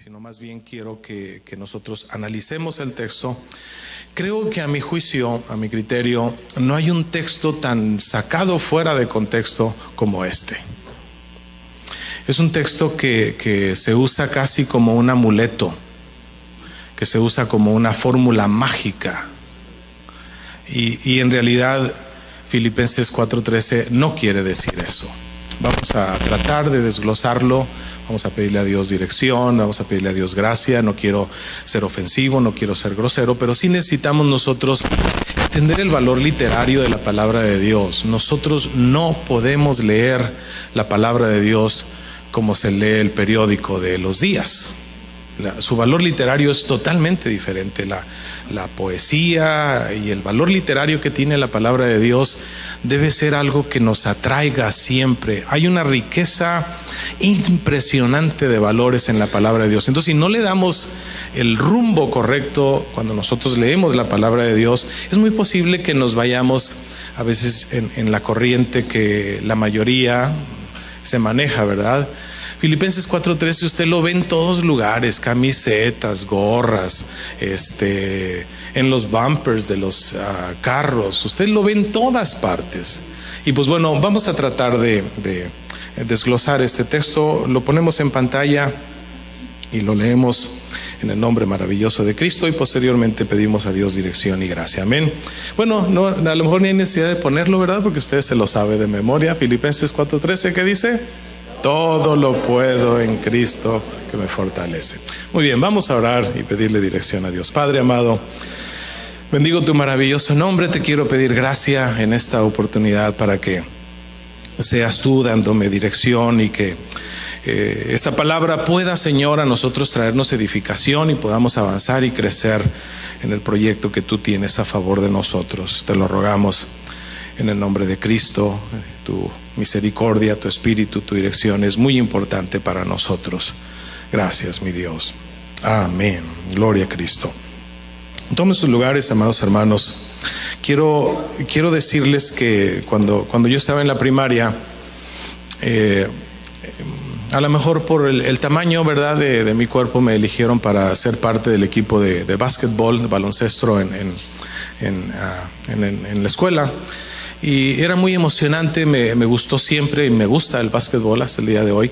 sino más bien quiero que nosotros analicemos el texto. Creo que a mi juicio, a mi criterio, no hay un texto tan sacado fuera de contexto como este. Es un texto que se usa casi como un amuleto, que se usa como una fórmula mágica. Y en realidad Filipenses 4:13 no quiere decir eso. Vamos a tratar de desglosarlo, vamos a pedirle a Dios dirección, vamos a pedirle a Dios gracia. No quiero ser ofensivo, no quiero ser grosero, pero sí necesitamos nosotros entender el valor literario de la palabra de Dios. Nosotros no podemos leer la palabra de Dios como se lee el periódico de los días. Su valor literario es totalmente diferente. La poesía y el valor literario que tiene la palabra de Dios debe ser algo que nos atraiga siempre. Hay una riqueza impresionante de valores en la palabra de Dios. Entonces, si no le damos el rumbo correcto cuando nosotros leemos la palabra de Dios, es muy posible que nos vayamos a veces en la corriente que la mayoría se maneja, ¿verdad? Filipenses 4:13 usted lo ve en todos lugares, camisetas, gorras, en los bumpers de los carros, usted lo ve en todas partes. Y pues bueno, vamos a tratar de desglosar este texto. Lo ponemos en pantalla y lo leemos en el nombre maravilloso de Cristo, y posteriormente pedimos a Dios dirección y gracia. Amén. Bueno, no, a lo mejor ni hay necesidad de ponerlo, ¿verdad? Porque usted se lo sabe de memoria. Filipenses 4:13, ¿qué dice? Todo lo puedo en Cristo que me fortalece. Muy bien, vamos a orar y pedirle dirección a Dios. Padre amado, bendigo tu maravilloso nombre. Te quiero pedir gracia en esta oportunidad para que seas tú dándome dirección y que esta palabra pueda, Señor, a nosotros traernos edificación y podamos avanzar y crecer en el proyecto que tú tienes a favor de nosotros. Te lo rogamos en el nombre de Cristo. Tu misericordia, tu espíritu, tu dirección es muy importante para nosotros. Gracias, mi Dios. Amén. Gloria a Cristo. Tomen sus lugares, amados hermanos. Quiero decirles que cuando yo estaba en la primaria, a lo mejor por el tamaño, ¿verdad?, de mi cuerpo, me eligieron para ser parte del equipo de básquetbol, de baloncesto en la escuela. Y era muy emocionante, me gustó siempre y me gusta el básquetbol hasta el día de hoy.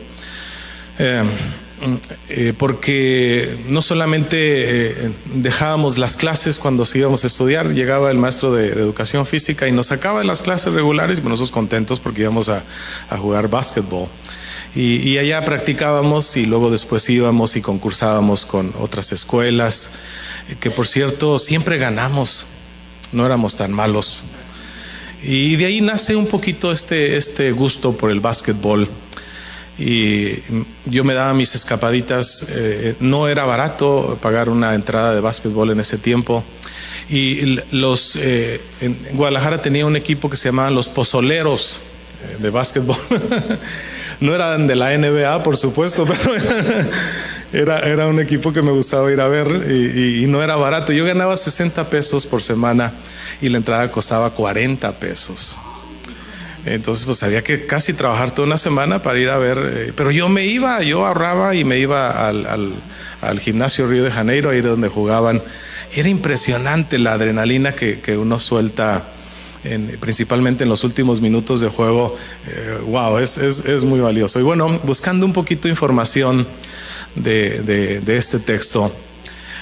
Porque no solamente dejábamos las clases cuando íbamos a estudiar, llegaba el maestro de educación física y nos sacaba las clases regulares, y nosotros contentos porque íbamos a jugar básquetbol. Y allá practicábamos y luego después íbamos y concursábamos con otras escuelas, que por cierto siempre ganamos, no éramos tan malos. Y de ahí nace un poquito este gusto por el básquetbol. Y yo me daba mis escapaditas. No era barato pagar una entrada de básquetbol en ese tiempo. Y en Guadalajara tenía un equipo que se llamaban los Pozoleros de básquetbol. No eran de la NBA, por supuesto, pero era un equipo que me gustaba ir a ver, y no era barato. Yo ganaba 60 pesos por semana y la entrada costaba 40 pesos. Entonces pues había que casi trabajar toda una semana para ir a ver, pero yo ahorraba y me iba al gimnasio Río de Janeiro, ahí era donde jugaban. Era impresionante la adrenalina que uno suelta, principalmente en los últimos minutos de juego. Wow, es muy valioso. Y bueno, buscando un poquito de información de este texto,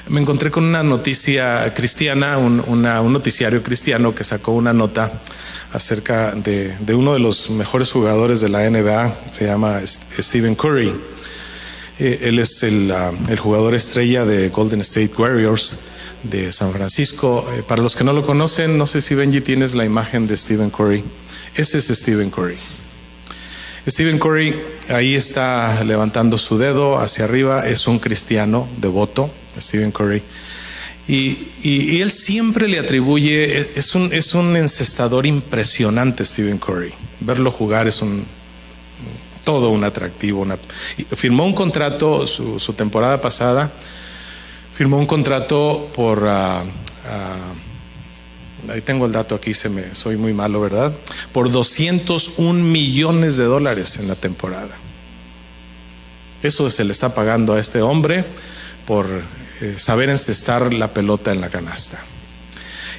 me encontré con una noticia cristiana, un noticiario cristiano que sacó una nota acerca de uno de los mejores jugadores de la NBA. Se llama Stephen Curry. Él es el jugador estrella de Golden State Warriors de San Francisco. Para los que no lo conocen, no sé si Benji tienes la imagen de Stephen Curry. Ese es Stephen Curry. Stephen Curry ahí está levantando su dedo hacia arriba. Es un cristiano devoto, Stephen Curry. Y él siempre le atribuye, es un encestador impresionante, Stephen Curry. Verlo jugar es todo un atractivo. Firmó un contrato su temporada pasada. Firmó un contrato por ahí tengo el dato aquí, soy muy malo, ¿verdad? Por $201 millones en la temporada. Eso se le está pagando a este hombre por saber encestar la pelota en la canasta.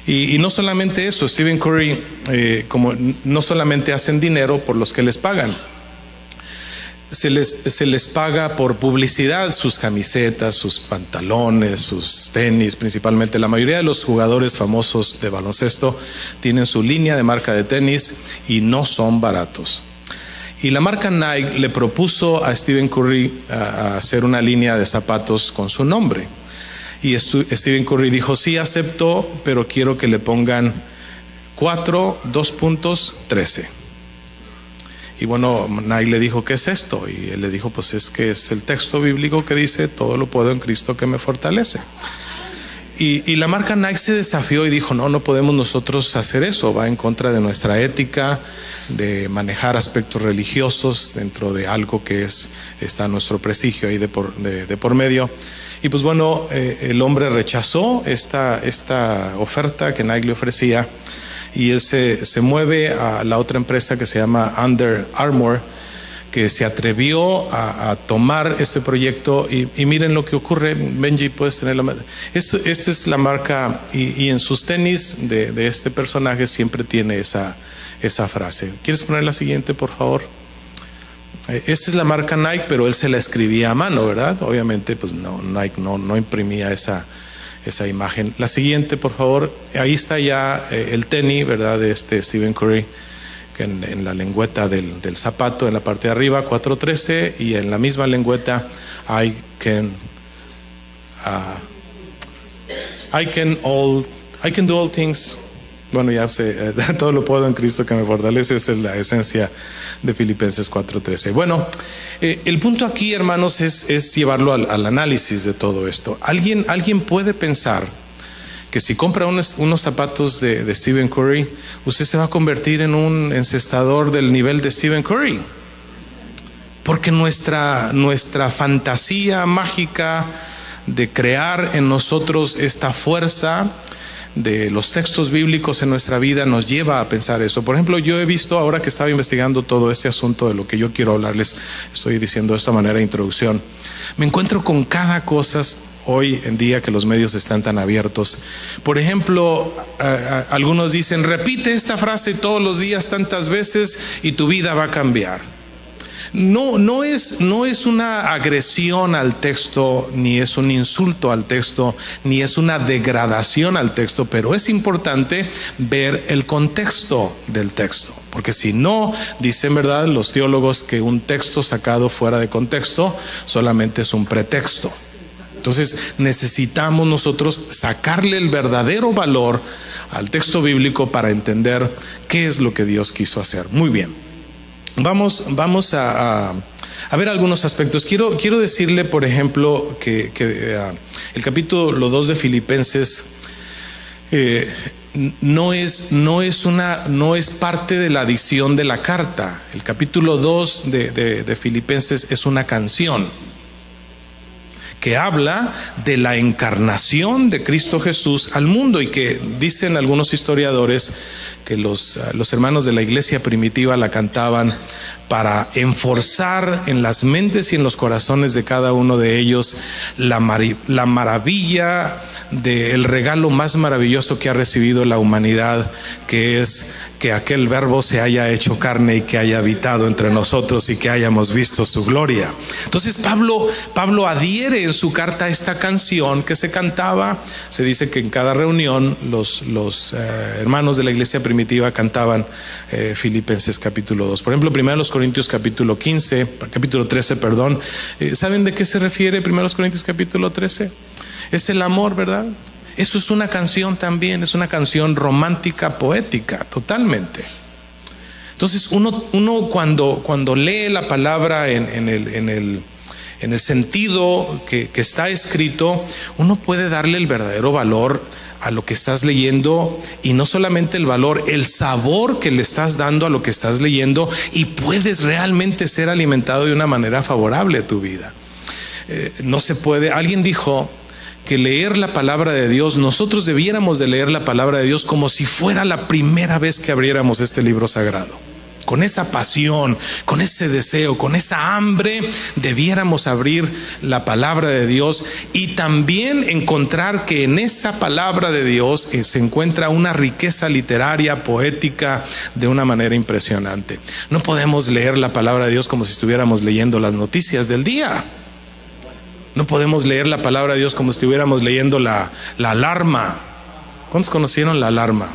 Y no solamente eso, Stephen Curry, como no solamente hacen dinero por los que les pagan, se les paga por publicidad, sus camisetas, sus pantalones, sus tenis, principalmente. La mayoría de los jugadores famosos de baloncesto tienen su línea de marca de tenis y no son baratos. Y la marca Nike le propuso a Stephen Curry a hacer una línea de zapatos con su nombre. Y Stephen Curry dijo: sí, acepto, pero quiero que le pongan 4:13. Y bueno, Nike le dijo: ¿qué es esto? Y él le dijo: pues es que es el texto bíblico que dice: todo lo puedo en Cristo que me fortalece. Y la marca Nike se desafió y dijo: no podemos nosotros hacer eso, va en contra de nuestra ética de manejar aspectos religiosos dentro de algo que está nuestro prestigio ahí de por medio. Y pues bueno, el hombre rechazó esta oferta que Nike le ofrecía, y él se mueve a la otra empresa que se llama Under Armour, que se atrevió a tomar este proyecto. Y miren lo que ocurre. Benji, puedes tener esta es la marca, y en sus tenis de este personaje siempre tiene esa frase. ¿Quieres poner la siguiente, por favor? Esta es la marca Nike, pero él se la escribía a mano, ¿verdad? Obviamente pues Nike no imprimía esa imagen. La siguiente, por favor. Ahí está ya el tenis, ¿verdad?, de Stephen Curry, que en la lengüeta del zapato, en la parte de arriba, 4:13, y en la misma lengüeta, I can do all things. Bueno, ya sé, todo lo puedo en Cristo que me fortalece. Esa es la esencia de Filipenses 4:13. Bueno, el punto aquí, hermanos, es llevarlo al análisis de todo esto. Alguien puede pensar que si compra unos zapatos de Stephen Curry, usted se va a convertir en un encestador del nivel de Stephen Curry. Porque nuestra fantasía mágica de crear en nosotros esta fuerza de los textos bíblicos en nuestra vida nos lleva a pensar eso. Por ejemplo, yo he visto, ahora que estaba investigando todo este asunto de lo que yo quiero hablarles, estoy diciendo de esta manera de introducción, me encuentro con cada cosa hoy en día que los medios están tan abiertos. Por ejemplo, algunos dicen: repite esta frase todos los días tantas veces y tu vida va a cambiar. No es una agresión al texto, ni es un insulto al texto, ni es una degradación al texto, pero es importante ver el contexto del texto, porque si no, dicen, ¿verdad?, los teólogos, que un texto sacado fuera de contexto solamente es un pretexto. Entonces necesitamos nosotros sacarle el verdadero valor al texto bíblico para entender qué es lo que Dios quiso hacer. Muy bien. Vamos a ver algunos aspectos. Quiero decirle, por ejemplo, que el capítulo 2 de Filipenses no es parte de la adición de la carta. El capítulo 2 de Filipenses es una canción que habla de la encarnación de Cristo Jesús al mundo, y que dicen algunos historiadores que los hermanos de la iglesia primitiva la cantaban para enforzar en las mentes y en los corazones de cada uno de ellos la maravilla del regalo más maravilloso que ha recibido la humanidad, que es que aquel verbo se haya hecho carne y que haya habitado entre nosotros y que hayamos visto su gloria. Entonces Pablo adhiere en su carta a esta canción que se cantaba. Se dice que en cada reunión los hermanos de la iglesia primitiva cantaban Filipenses capítulo 2. Por ejemplo, 1 Corintios capítulo 13, perdón. ¿Saben de qué se refiere 1 Corintios capítulo 13? Es el amor, ¿verdad? Eso es una canción también, es una canción romántica, poética, totalmente. Entonces uno cuando lee la palabra en el sentido que está escrito, uno puede darle el verdadero valor a lo que estás leyendo, y no solamente el valor, el sabor que le estás dando a lo que estás leyendo, y puedes realmente ser alimentado de una manera favorable a tu vida. No se puede, alguien dijo que leer la palabra de Dios, nosotros debiéramos de leer la palabra de Dios como si fuera la primera vez que abriéramos este libro sagrado. con esa pasión, con ese deseo, con esa hambre, debiéramos abrir la palabra de Dios y también encontrar que en esa palabra de Dios se encuentra una riqueza literaria, poética, de una manera impresionante. No podemos leer la palabra de Dios como si estuviéramos leyendo las noticias del día. No podemos leer la palabra de Dios como si estuviéramos leyendo la alarma. ¿Cuántos conocieron la alarma?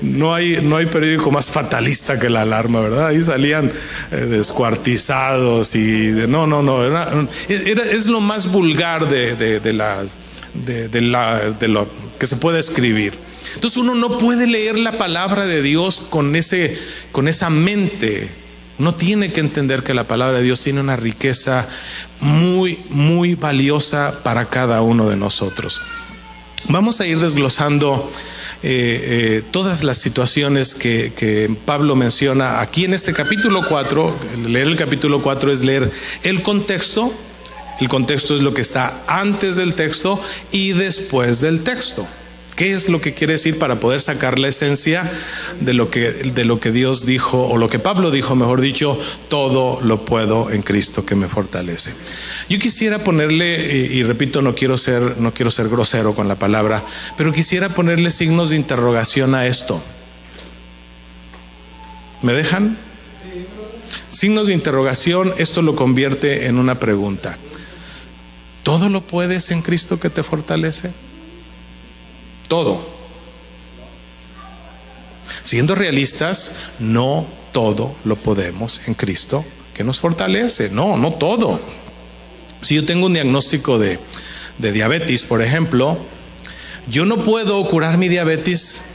No hay periódico más fatalista que la alarma, ¿verdad? Ahí salían descuartizados y es lo más vulgar de lo que se puede escribir. Entonces uno no puede leer la palabra de Dios con esa mente. Uno tiene que entender que la palabra de Dios tiene una riqueza muy, muy valiosa para cada uno de nosotros. Vamos a ir desglosando todas las situaciones que Pablo menciona aquí en este capítulo 4. Leer el capítulo 4 es leer el contexto. El contexto es lo que está antes del texto y después del texto. ¿Qué es lo que quiere decir para poder sacar la esencia de lo que Dios dijo, o lo que Pablo dijo, mejor dicho? Todo lo puedo en Cristo que me fortalece. Yo quisiera ponerle, y repito, no quiero ser grosero con la palabra, pero quisiera ponerle signos de interrogación a esto. ¿Me dejan? Signos de interrogación, esto lo convierte en una pregunta. ¿Todo lo puedes en Cristo que te fortalece? Todo. Siendo realistas, no todo lo podemos en Cristo que nos fortalece. No todo. Si yo tengo un diagnóstico de diabetes, por ejemplo, yo no puedo curar mi diabetes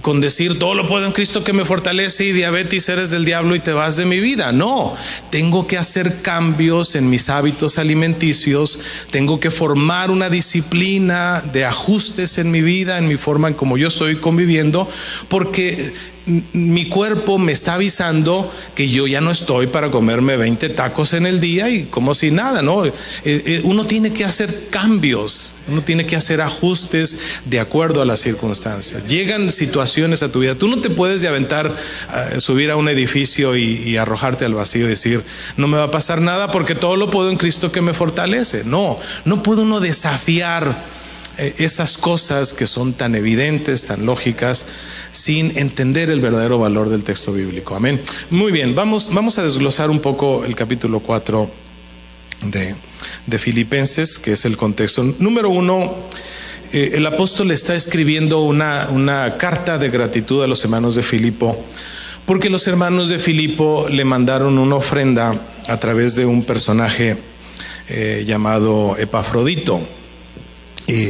con decir todo lo puedo en Cristo que me fortalece y diabetes eres del diablo y te vas de mi vida. No, tengo que hacer cambios en mis hábitos alimenticios, tengo que formar una disciplina de ajustes en mi vida, en mi forma en como yo estoy conviviendo, porque mi cuerpo me está avisando que yo ya no estoy para comerme 20 tacos en el día y como si nada, ¿no? Uno tiene que hacer cambios, uno tiene que hacer ajustes de acuerdo a las circunstancias. Llegan situaciones a tu vida, tú no te puedes de aventar, subir a un edificio y arrojarte al vacío y decir, no me va a pasar nada porque todo lo puedo en Cristo que me fortalece. No puede uno desafiar esas cosas que son tan evidentes, tan lógicas, sin entender el verdadero valor del texto bíblico. Amén. Muy bien, vamos a desglosar un poco el capítulo 4 de Filipenses, que es el contexto. Número 1, el apóstol está escribiendo una carta de gratitud a los hermanos de Filipo, porque los hermanos de Filipo le mandaron una ofrenda a través de un personaje llamado Epafrodito. Y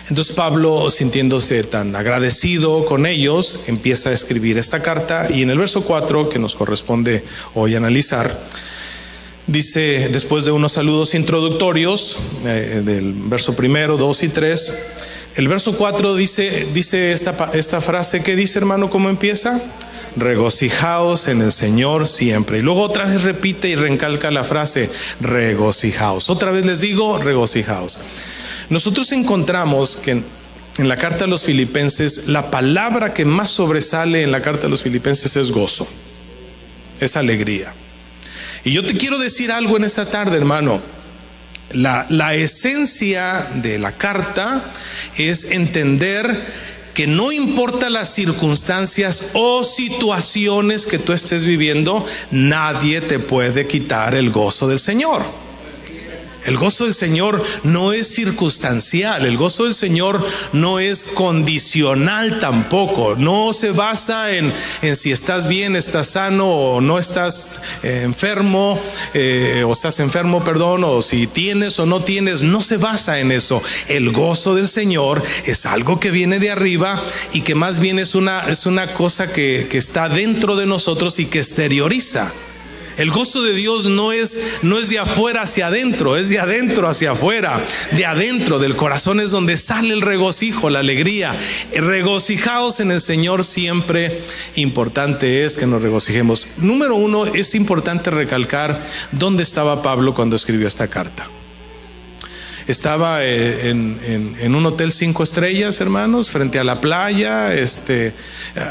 entonces Pablo, sintiéndose tan agradecido con ellos, empieza a escribir esta carta, y en el verso 4 que nos corresponde hoy analizar, dice, después de unos saludos introductorios del verso 1, 2 y 3, el verso 4 dice esta frase. ¿Qué dice, hermano? ¿Cómo empieza? Regocijaos en el Señor siempre. Y luego otra vez repite y recalca la frase, regocijaos. Otra vez les digo, regocijaos. Nosotros encontramos que en la carta a los Filipenses, la palabra que más sobresale en la carta a los Filipenses es gozo, es alegría. Y yo te quiero decir algo en esta tarde, hermano. La esencia de la carta es entender que no importa las circunstancias o situaciones que tú estés viviendo, nadie te puede quitar el gozo del Señor. El gozo del Señor no es circunstancial, el gozo del Señor no es condicional tampoco, no se basa en si estás bien, estás sano o no estás enfermo, o estás enfermo, perdón, o si tienes o no tienes, no se basa en eso. El gozo del Señor es algo que viene de arriba y que más bien es una cosa que está dentro de nosotros y que exterioriza. El gozo de Dios no es de afuera hacia adentro, es de adentro hacia afuera. De adentro del corazón es donde sale el regocijo, la alegría. Regocijaos en el Señor siempre. Importante es que nos regocijemos. Número 1, es importante recalcar dónde estaba Pablo cuando escribió esta carta. Estaba en un hotel 5 estrellas, hermanos, frente a la playa.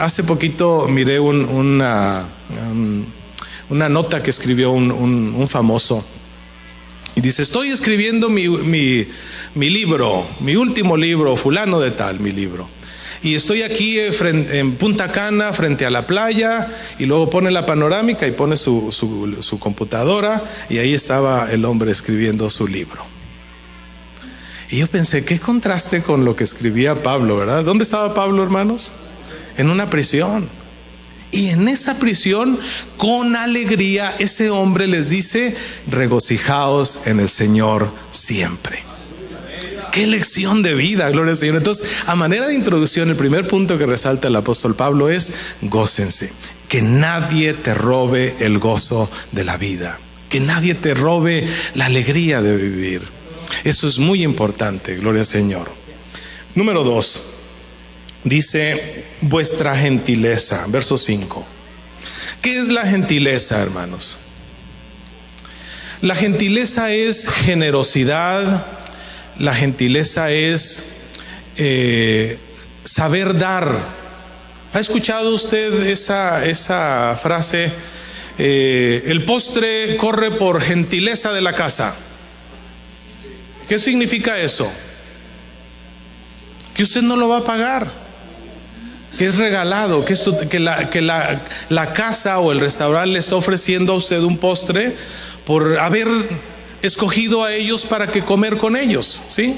Hace poquito miré una nota que escribió un famoso. Y dice: estoy escribiendo mi libro, mi último libro, fulano de tal, mi libro. Y estoy aquí en Punta Cana, frente a la playa, y luego pone la panorámica y pone su computadora, y ahí estaba el hombre escribiendo su libro. Y yo pensé, qué contraste con lo que escribía Pablo, ¿verdad? ¿Dónde estaba Pablo, hermanos? En una prisión. Y en esa prisión, con alegría, ese hombre les dice: regocijaos en el Señor siempre. ¡Qué lección de vida! Gloria al Señor. Entonces, a manera de introducción, el primer punto que resalta el apóstol Pablo es: gócense. Que nadie te robe el gozo de la vida. Que nadie te robe la alegría de vivir. Eso es muy importante, gloria al Señor. Número 2. Dice: vuestra gentileza, verso 5. ¿Qué es la gentileza, hermanos? La gentileza es generosidad. La gentileza es saber dar. ¿Ha escuchado usted esa frase? El postre corre por gentileza de la casa. ¿Qué significa eso? Que usted no lo va a pagar, que es regalado, que la casa o el restaurante le está ofreciendo a usted un postre por haber escogido a ellos para que comer con ellos, ¿sí?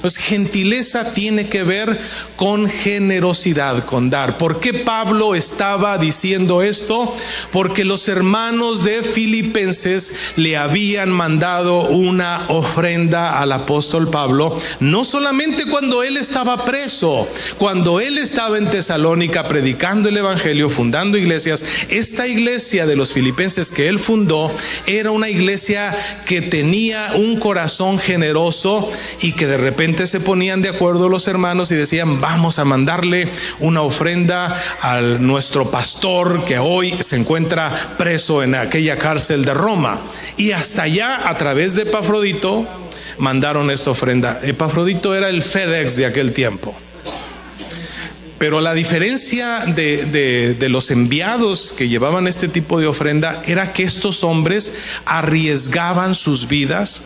Pues gentileza tiene que ver con generosidad, con dar. ¿Por qué Pablo estaba diciendo esto? Porque los hermanos de Filipenses le habían mandado una ofrenda al apóstol Pablo, no solamente cuando él estaba preso, cuando él estaba en Tesalónica predicando el evangelio, fundando iglesias. Esta iglesia de los Filipenses que él fundó era una iglesia que tenía un corazón generoso, y que de repente se ponían de acuerdo los hermanos y decían: vamos a mandarle una ofrenda a nuestro pastor que hoy se encuentra preso en aquella cárcel de Roma. Y hasta allá, a través de Epafrodito, mandaron esta ofrenda. Epafrodito era el FedEx de aquel tiempo. Pero la diferencia de los enviados que llevaban este tipo de ofrenda era que estos hombres arriesgaban sus vidas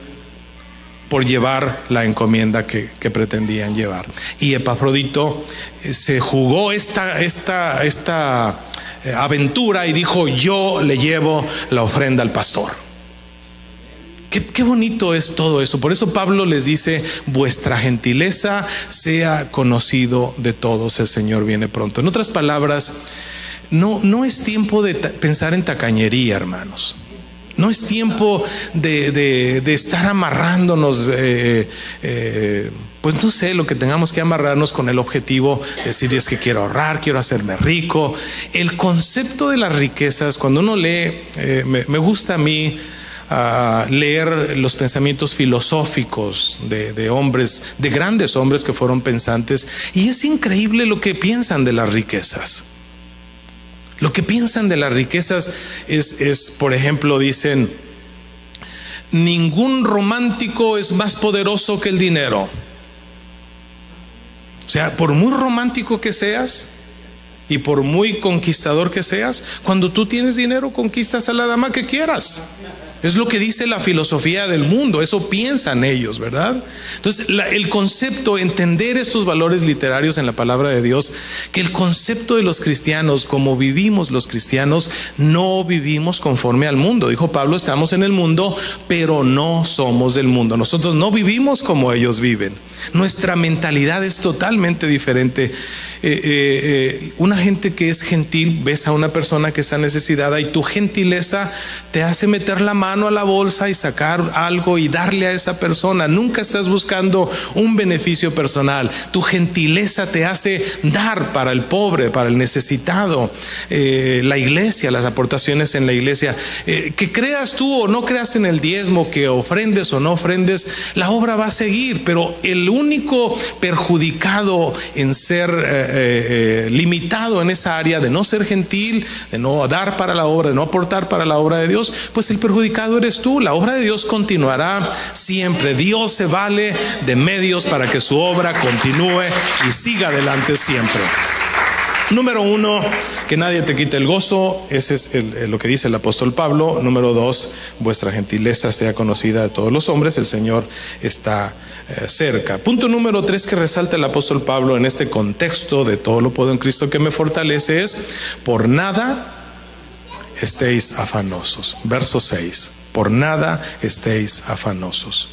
por llevar la encomienda que pretendían llevar. Y Epafrodito se jugó esta aventura y dijo: yo le llevo la ofrenda al pastor. Qué bonito es todo eso. Por eso Pablo les dice: vuestra gentileza sea conocido de todos, el Señor viene pronto. En otras palabras, no es tiempo de pensar en tacañería, hermanos. No es tiempo de estar amarrándonos, pues no sé, lo que tengamos que amarrarnos con el objetivo de decir: es que quiero ahorrar, quiero hacerme rico. El concepto de las riquezas, cuando uno lee, me gusta a mí leer los pensamientos filosóficos de hombres, de grandes hombres que fueron pensantes, y es increíble lo que piensan de las riquezas. Lo que piensan de las riquezas es, por ejemplo, dicen: ningún romántico es más poderoso que el dinero. O sea, por muy romántico que seas y por muy conquistador que seas, cuando tú tienes dinero conquistas a la dama que quieras. Es lo que dice la filosofía del mundo, eso piensan ellos, ¿verdad? Entonces, el concepto, entender estos valores literarios en la palabra de Dios, que el concepto de los cristianos, como vivimos los cristianos, no vivimos conforme al mundo. Dijo Pablo: estamos en el mundo, pero no somos del mundo. Nosotros no vivimos como ellos viven. Nuestra mentalidad es totalmente diferente. Una gente que es gentil, ves a una persona que está necesitada y tu gentileza te hace meter la mano a la bolsa y sacar algo y darle a esa persona. Nunca estás buscando un beneficio personal. Tu gentileza te hace dar para el pobre, para el necesitado. La iglesia, las aportaciones en la iglesia, que creas tú o no creas en el diezmo, que ofrendes o no ofrendes, la obra va a seguir. Pero el único perjudicado en ser limitado en esa área de no ser gentil, de no dar para la obra, de no aportar para la obra de Dios, pues el perjudicado equivocado eres tú. La obra de Dios continuará siempre. Dios se vale de medios para que su obra continúe y siga adelante siempre. Número 1, que nadie te quite el gozo. Ese es lo que dice el apóstol Pablo. Número 2, vuestra gentileza sea conocida de todos los hombres. El Señor está cerca. Punto número 3 que resalta el apóstol Pablo en este contexto de todo lo puedo en Cristo que me fortalece es: por nada estéis afanosos. Verso 6. Por nada estéis afanosos.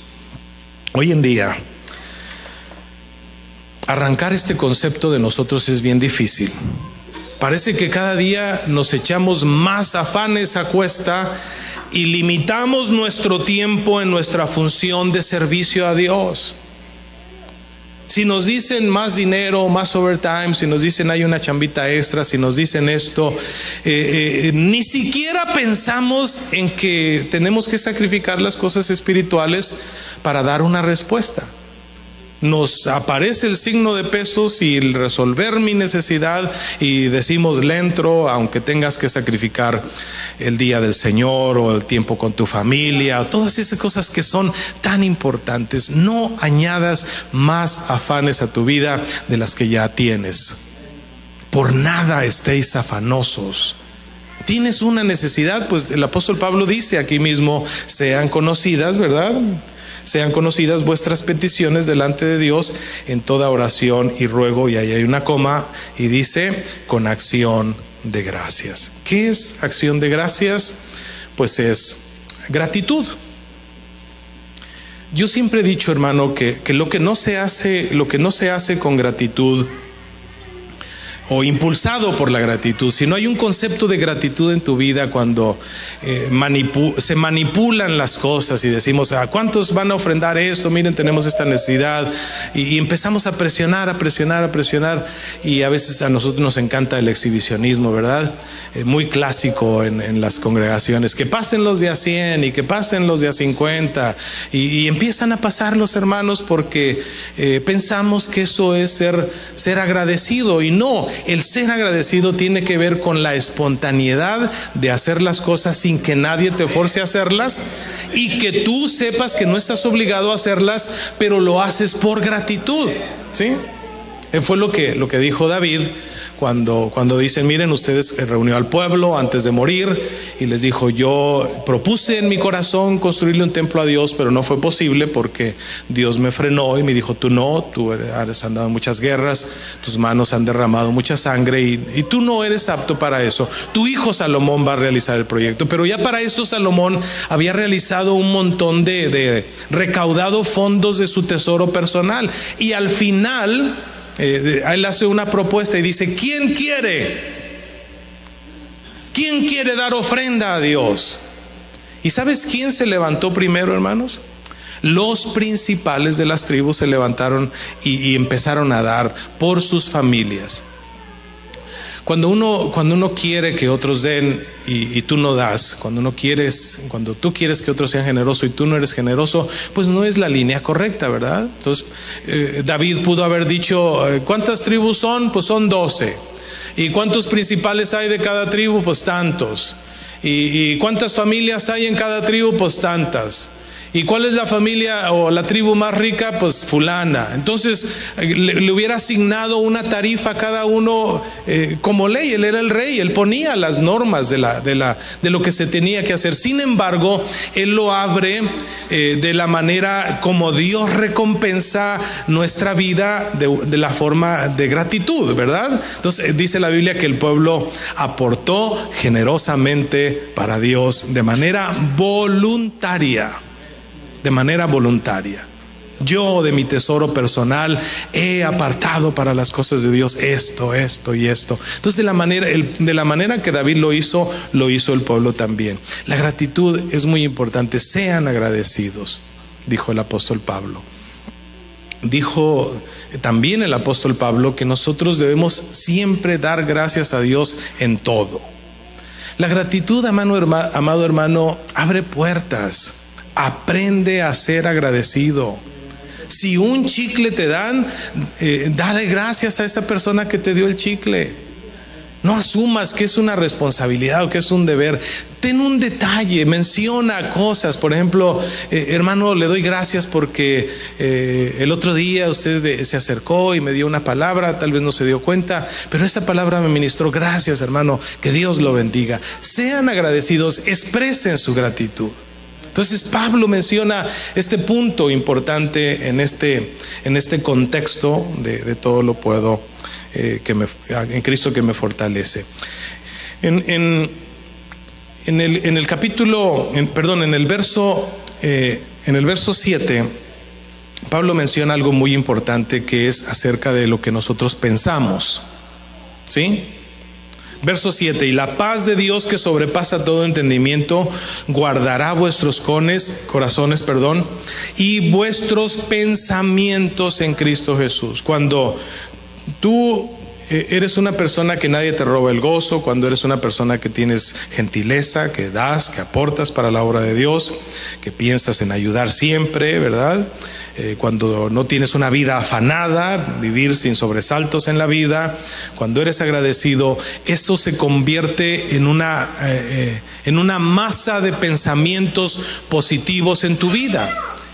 Hoy en día, arrancar este concepto de nosotros es bien difícil. Parece que cada día nos echamos más afanes a cuesta y limitamos nuestro tiempo en nuestra función de servicio a Dios. Si nos dicen más dinero, más overtime, si nos dicen hay una chambita extra, si nos dicen esto, ni siquiera pensamos en que tenemos que sacrificar las cosas espirituales para dar una respuesta. Nos aparece el signo de pesos y el resolver mi necesidad y decimos le entro, aunque tengas que sacrificar el día del Señor o el tiempo con tu familia o todas esas cosas que son tan importantes. No añadas más afanes a tu vida de las que ya tienes. Por nada estéis afanosos. ¿Tienes una necesidad? Pues el apóstol Pablo dice aquí mismo: sean conocidas, ¿verdad? Sean conocidas vuestras peticiones delante de Dios en toda oración y ruego, y ahí hay una coma, y dice: con acción de gracias. ¿Qué es acción de gracias? Pues es gratitud. Yo siempre he dicho, hermano, que lo que no se hace con gratitud o impulsado por la gratitud, si no hay un concepto de gratitud en tu vida, cuando se manipulan las cosas y decimos: ¿a cuántos van a ofrendar esto? Miren, tenemos esta necesidad, y empezamos a presionar, y a veces a nosotros nos encanta el exhibicionismo, ¿verdad? Muy clásico en las congregaciones, que pasen los de a 100 y que pasen los de a 50, y empiezan a pasar los hermanos porque pensamos que eso es ser agradecido, y no. El ser agradecido tiene que ver con la espontaneidad de hacer las cosas sin que nadie te force a hacerlas, y que tú sepas que no estás obligado a hacerlas, pero lo haces por gratitud, ¿sí? Fue lo que dijo David cuando dicen: miren, ustedes reunió al pueblo antes de morir y les dijo: yo propuse en mi corazón construirle un templo a Dios, pero no fue posible porque Dios me frenó y me dijo: tú has andado en muchas guerras, tus manos han derramado mucha sangre y tú no eres apto para eso. Tu hijo Salomón va a realizar el proyecto. Pero ya para esto Salomón había realizado un montón de recaudado fondos de su tesoro personal, y al final él hace una propuesta y dice: ¿quién quiere dar ofrenda a Dios? ¿Y sabes quién se levantó primero, hermanos? Los principales de las tribus se levantaron y empezaron a dar por sus familias. Cuando uno quiere que otros den y tú no das, cuando tú quieres que otros sean generosos y tú no eres generoso, pues no es la línea correcta, ¿verdad? Entonces David pudo haber dicho: ¿cuántas tribus son? Pues son 12. ¿Y cuántos principales hay de cada tribu? Pues tantos. ¿Y cuántas familias hay en cada tribu? Pues tantas. ¿Y cuál es la familia o la tribu más rica? Pues fulana. Entonces le hubiera asignado una tarifa a cada uno como ley. Él era el rey, él ponía las normas de lo que se tenía que hacer. Sin embargo, él lo abre de la manera como Dios recompensa nuestra vida, de la forma de gratitud, ¿verdad? Entonces dice la Biblia que el pueblo aportó generosamente para Dios de manera voluntaria. De manera voluntaria. Yo de mi tesoro personal he apartado para las cosas de Dios esto y esto. Entonces de la manera que David lo hizo el pueblo también. La gratitud es muy importante. Sean agradecidos, dijo el apóstol Pablo. Dijo también el apóstol Pablo que nosotros debemos siempre dar gracias a Dios en todo. La gratitud, amado hermano, abre puertas. Aprende a ser agradecido. Si un chicle te dan, dale gracias a esa persona que te dio el chicle. No asumas que es una responsabilidad o que es un deber. Ten un detalle, menciona cosas. Por ejemplo, hermano, le doy gracias porque el otro día usted se acercó y me dio una palabra, tal vez no se dio cuenta, pero esa palabra me ministró. Gracias, hermano, que Dios lo bendiga. Sean agradecidos, expresen su gratitud. Entonces Pablo menciona este punto importante en este contexto de todo lo puedo en Cristo que me fortalece. En el verso 7, Pablo menciona algo muy importante que es acerca de lo que nosotros pensamos. ¿Sí? Verso 7: y la paz de Dios que sobrepasa todo entendimiento guardará vuestros corazones y vuestros pensamientos en Cristo Jesús. Cuando tú eres una persona que nadie te roba el gozo, cuando eres una persona que tienes gentileza, que das, que aportas para la obra de Dios, que piensas en ayudar siempre, ¿verdad? Cuando no tienes una vida afanada, vivir sin sobresaltos en la vida, cuando eres agradecido, eso se convierte en una masa de pensamientos positivos en tu vida.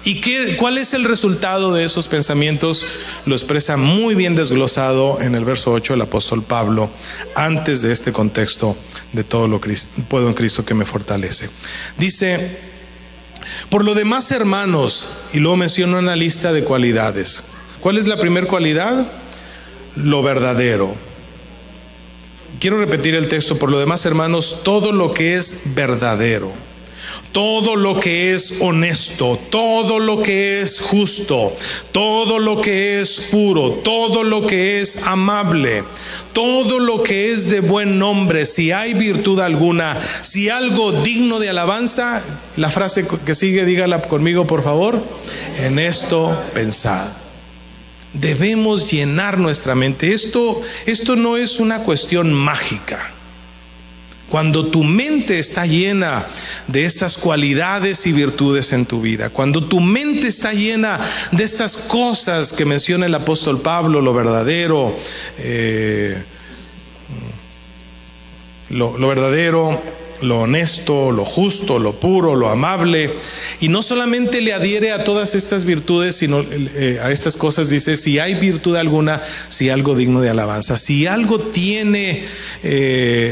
¿Y cuál es el resultado de esos pensamientos? Lo expresa muy bien desglosado en el verso 8 el apóstol Pablo, antes de este contexto de todo lo puedo en Cristo que me fortalece. Dice: por lo demás, hermanos, y luego menciona una lista de cualidades. ¿Cuál es la primera cualidad? Lo verdadero. Quiero repetir el texto: por lo demás, hermanos, todo lo que es verdadero, todo lo que es honesto, todo lo que es justo, todo lo que es puro, todo lo que es amable, todo lo que es de buen nombre, si hay virtud alguna, si algo digno de alabanza, la frase que sigue, dígala conmigo por favor: en esto pensad. Debemos llenar nuestra mente. Esto no es una cuestión mágica. Cuando tu mente está llena de estas cualidades y virtudes en tu vida, cuando tu mente está llena de estas cosas que menciona el apóstol Pablo, lo verdadero, lo honesto, lo justo, lo puro, lo amable, y no solamente le adhiere a todas estas virtudes, sino a estas cosas, dice: si hay virtud alguna, si algo digno de alabanza. Si algo tiene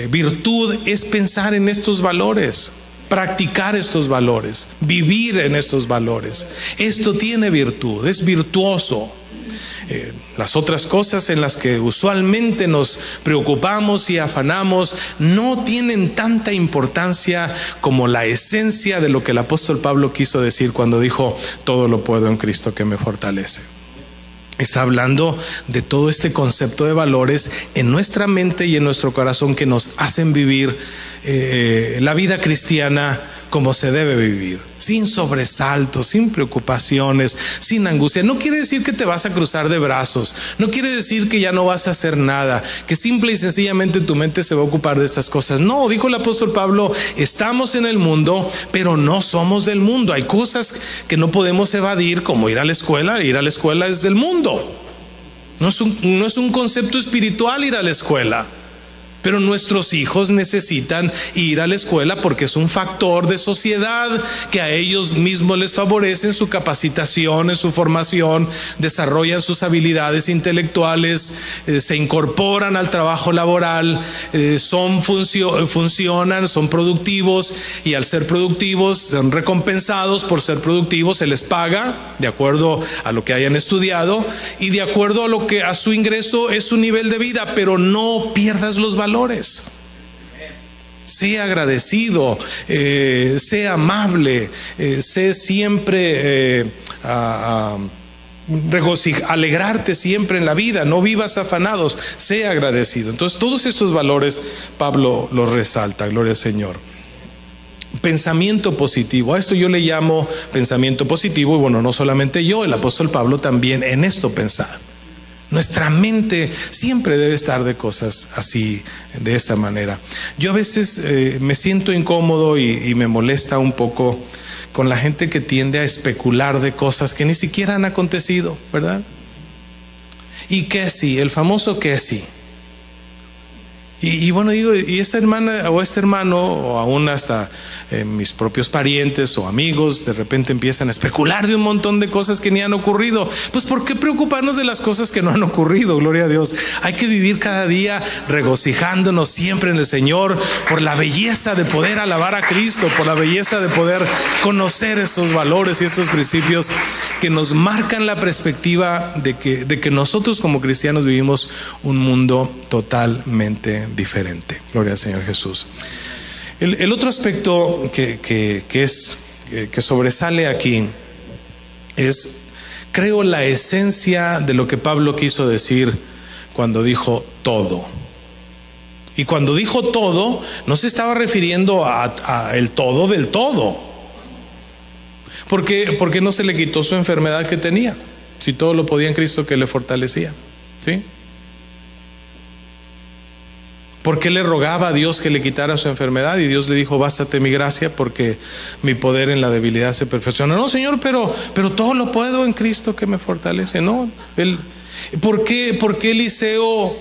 virtud, es pensar en estos valores, practicar estos valores, vivir en estos valores. Esto tiene virtud, es virtuoso. Las otras cosas en las que usualmente nos preocupamos y afanamos no tienen tanta importancia como la esencia de lo que el apóstol Pablo quiso decir cuando dijo: todo lo puedo en Cristo que me fortalece. Está hablando de todo este concepto de valores en nuestra mente y en nuestro corazón que nos hacen vivir la vida cristiana como se debe vivir, sin sobresaltos, sin preocupaciones, sin angustia. No quiere decir que te vas a cruzar de brazos, no quiere decir que ya no vas a hacer nada, que simple y sencillamente tu mente se va a ocupar de estas cosas. No, dijo el apóstol Pablo: estamos en el mundo, pero no somos del mundo. Hay cosas que no podemos evadir, como ir a la escuela. Ir a la escuela es del mundo. No es un concepto espiritual ir a la escuela. Pero nuestros hijos necesitan ir a la escuela porque es un factor de sociedad que a ellos mismos les favorece en su capacitación, en su formación, desarrollan sus habilidades intelectuales, se incorporan al trabajo laboral, funcionan, son productivos, y al ser productivos son recompensados por ser productivos. Se les paga de acuerdo a lo que hayan estudiado y de acuerdo a su ingreso es su nivel de vida, pero no pierdas los valores. Sea agradecido, sea amable, sé siempre alegrarte siempre en la vida, no vivas afanados, sea agradecido. Entonces todos estos valores Pablo los resalta, gloria al Señor. Pensamiento positivo, a esto yo le llamo pensamiento positivo, y bueno, no solamente yo, el apóstol Pablo también en esto pensaba. Nuestra mente siempre debe estar de cosas así, de esta manera. Yo a veces me siento incómodo y me molesta un poco con la gente que tiende a especular de cosas que ni siquiera han acontecido, ¿verdad? Y que sí, el famoso que sí. Y bueno, digo, y esta hermana o este hermano, o aún hasta mis propios parientes o amigos, de repente empiezan a especular de un montón de cosas que ni han ocurrido. Pues ¿por qué preocuparnos de las cosas que no han ocurrido? Gloria a Dios. Hay que vivir cada día regocijándonos siempre en el Señor, por la belleza de poder alabar a Cristo, por la belleza de poder conocer estos valores y estos principios que nos marcan la perspectiva de que nosotros como cristianos vivimos un mundo totalmente diferente. Gloria al Señor Jesús. El otro aspecto que sobresale aquí es, creo, la esencia de lo que Pablo quiso decir cuando dijo todo. Y cuando dijo todo, no se estaba refiriendo a el todo del todo. Porque no se le quitó su enfermedad que tenía, si todo lo podía en Cristo que le fortalecía, ¿sí? ¿Por qué le rogaba a Dios que le quitara su enfermedad? Y Dios le dijo: bástate mi gracia, porque mi poder en la debilidad se perfecciona. No, Señor, pero todo lo puedo en Cristo que me fortalece. No, ¿por qué Eliseo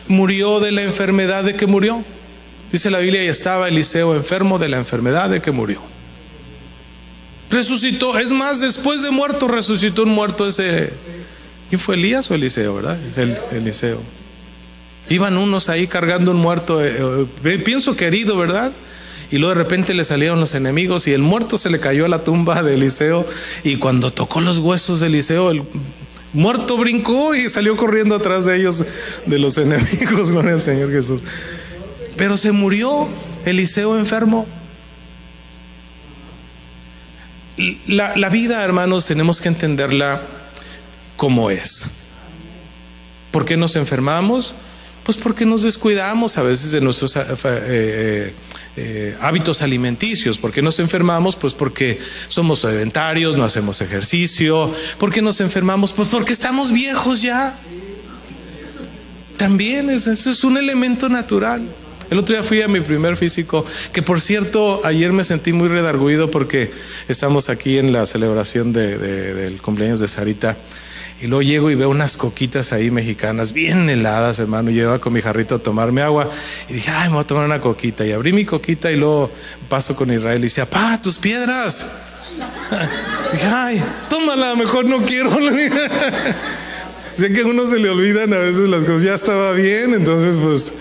murió de la enfermedad de que murió? Dice la Biblia: y estaba Eliseo enfermo de la enfermedad de que murió. Resucitó, es más, después de muerto resucitó un muerto ese. ¿Quién fue, Elías o Eliseo, verdad? Eliseo. Iban unos ahí cargando un muerto, pienso que herido, ¿verdad? Y luego de repente le salieron los enemigos y el muerto se le cayó a la tumba de Eliseo, y cuando tocó los huesos de Eliseo, el muerto brincó y salió corriendo atrás de ellos, de los enemigos, con el Señor Jesús. Pero se murió Eliseo enfermo. La vida, hermanos, tenemos que entenderla como es. ¿Por qué nos enfermamos? Pues porque nos descuidamos a veces de nuestros hábitos alimenticios. ¿Por qué nos enfermamos? Pues porque somos sedentarios, no hacemos ejercicio. ¿Por qué nos enfermamos? Pues porque estamos viejos ya. También eso es un elemento natural. El otro día fui a mi primer físico, que por cierto ayer me sentí muy redarguido porque estamos aquí en la celebración del cumpleaños de Sarita. Y luego llego y veo unas coquitas ahí mexicanas bien heladas, hermano. Yo iba con mi jarrito a tomarme agua y dije: ay, me voy a tomar una coquita. Y abrí mi coquita y luego paso con Israel y dice: papá, tus piedras. Dije: ay, tómala, mejor no quiero. Sé que a uno se le olvidan a veces las cosas. Ya estaba bien, entonces pues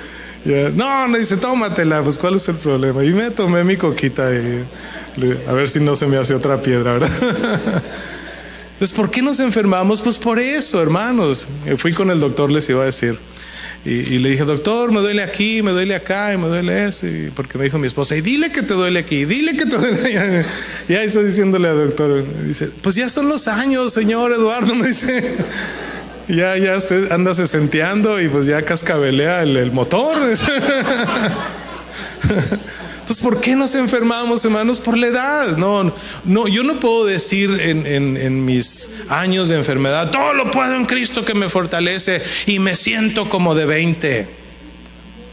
ya. No, dice: tómatela. Pues ¿cuál es el problema? Y me tomé mi coquita y a ver si no se me hace otra piedra, ¿verdad? Entonces, ¿por qué nos enfermamos? Pues por eso, hermanos. Fui con el doctor, les iba a decir, y le dije: doctor, me duele aquí, me duele acá y me duele eso. Y porque me dijo mi esposa: y dile que te duele aquí, dile que te duele allá. Ya estoy diciéndole al doctor, dice: pues ya son los años, señor Eduardo, me dice. Ya usted anda sesenteando y pues ya cascabelea el motor. Entonces, ¿por qué nos enfermamos, hermanos? Por la edad. No, yo no puedo decir en mis años de enfermedad: todo lo puedo en Cristo que me fortalece, y me siento como de 20.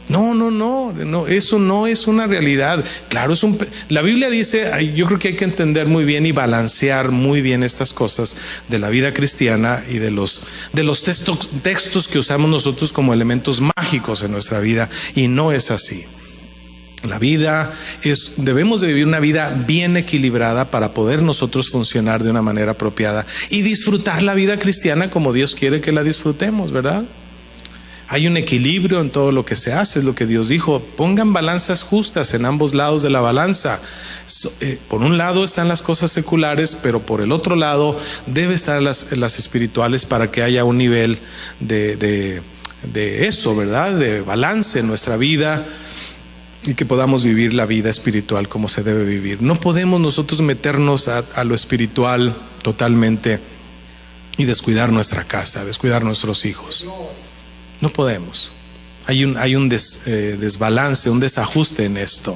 No, eso no es una realidad. Claro, la Biblia dice, yo creo que hay que entender muy bien y balancear muy bien estas cosas de la vida cristiana y de los textos que usamos nosotros como elementos mágicos en nuestra vida, y no es así. La vida debemos de vivir una vida bien equilibrada para poder nosotros funcionar de una manera apropiada y disfrutar la vida cristiana como Dios quiere que la disfrutemos, ¿verdad? Hay un equilibrio en todo lo que se hace, es lo que Dios dijo: pongan balanzas justas en ambos lados de la balanza. Por un lado están las cosas seculares, pero por el otro lado debe estar las espirituales, para que haya un nivel de eso, ¿verdad? De balance en nuestra vida, y que podamos vivir la vida espiritual como se debe vivir. No podemos nosotros meternos a lo espiritual totalmente y descuidar nuestra casa, descuidar nuestros hijos. No podemos. Hay un desbalance, un desajuste en esto.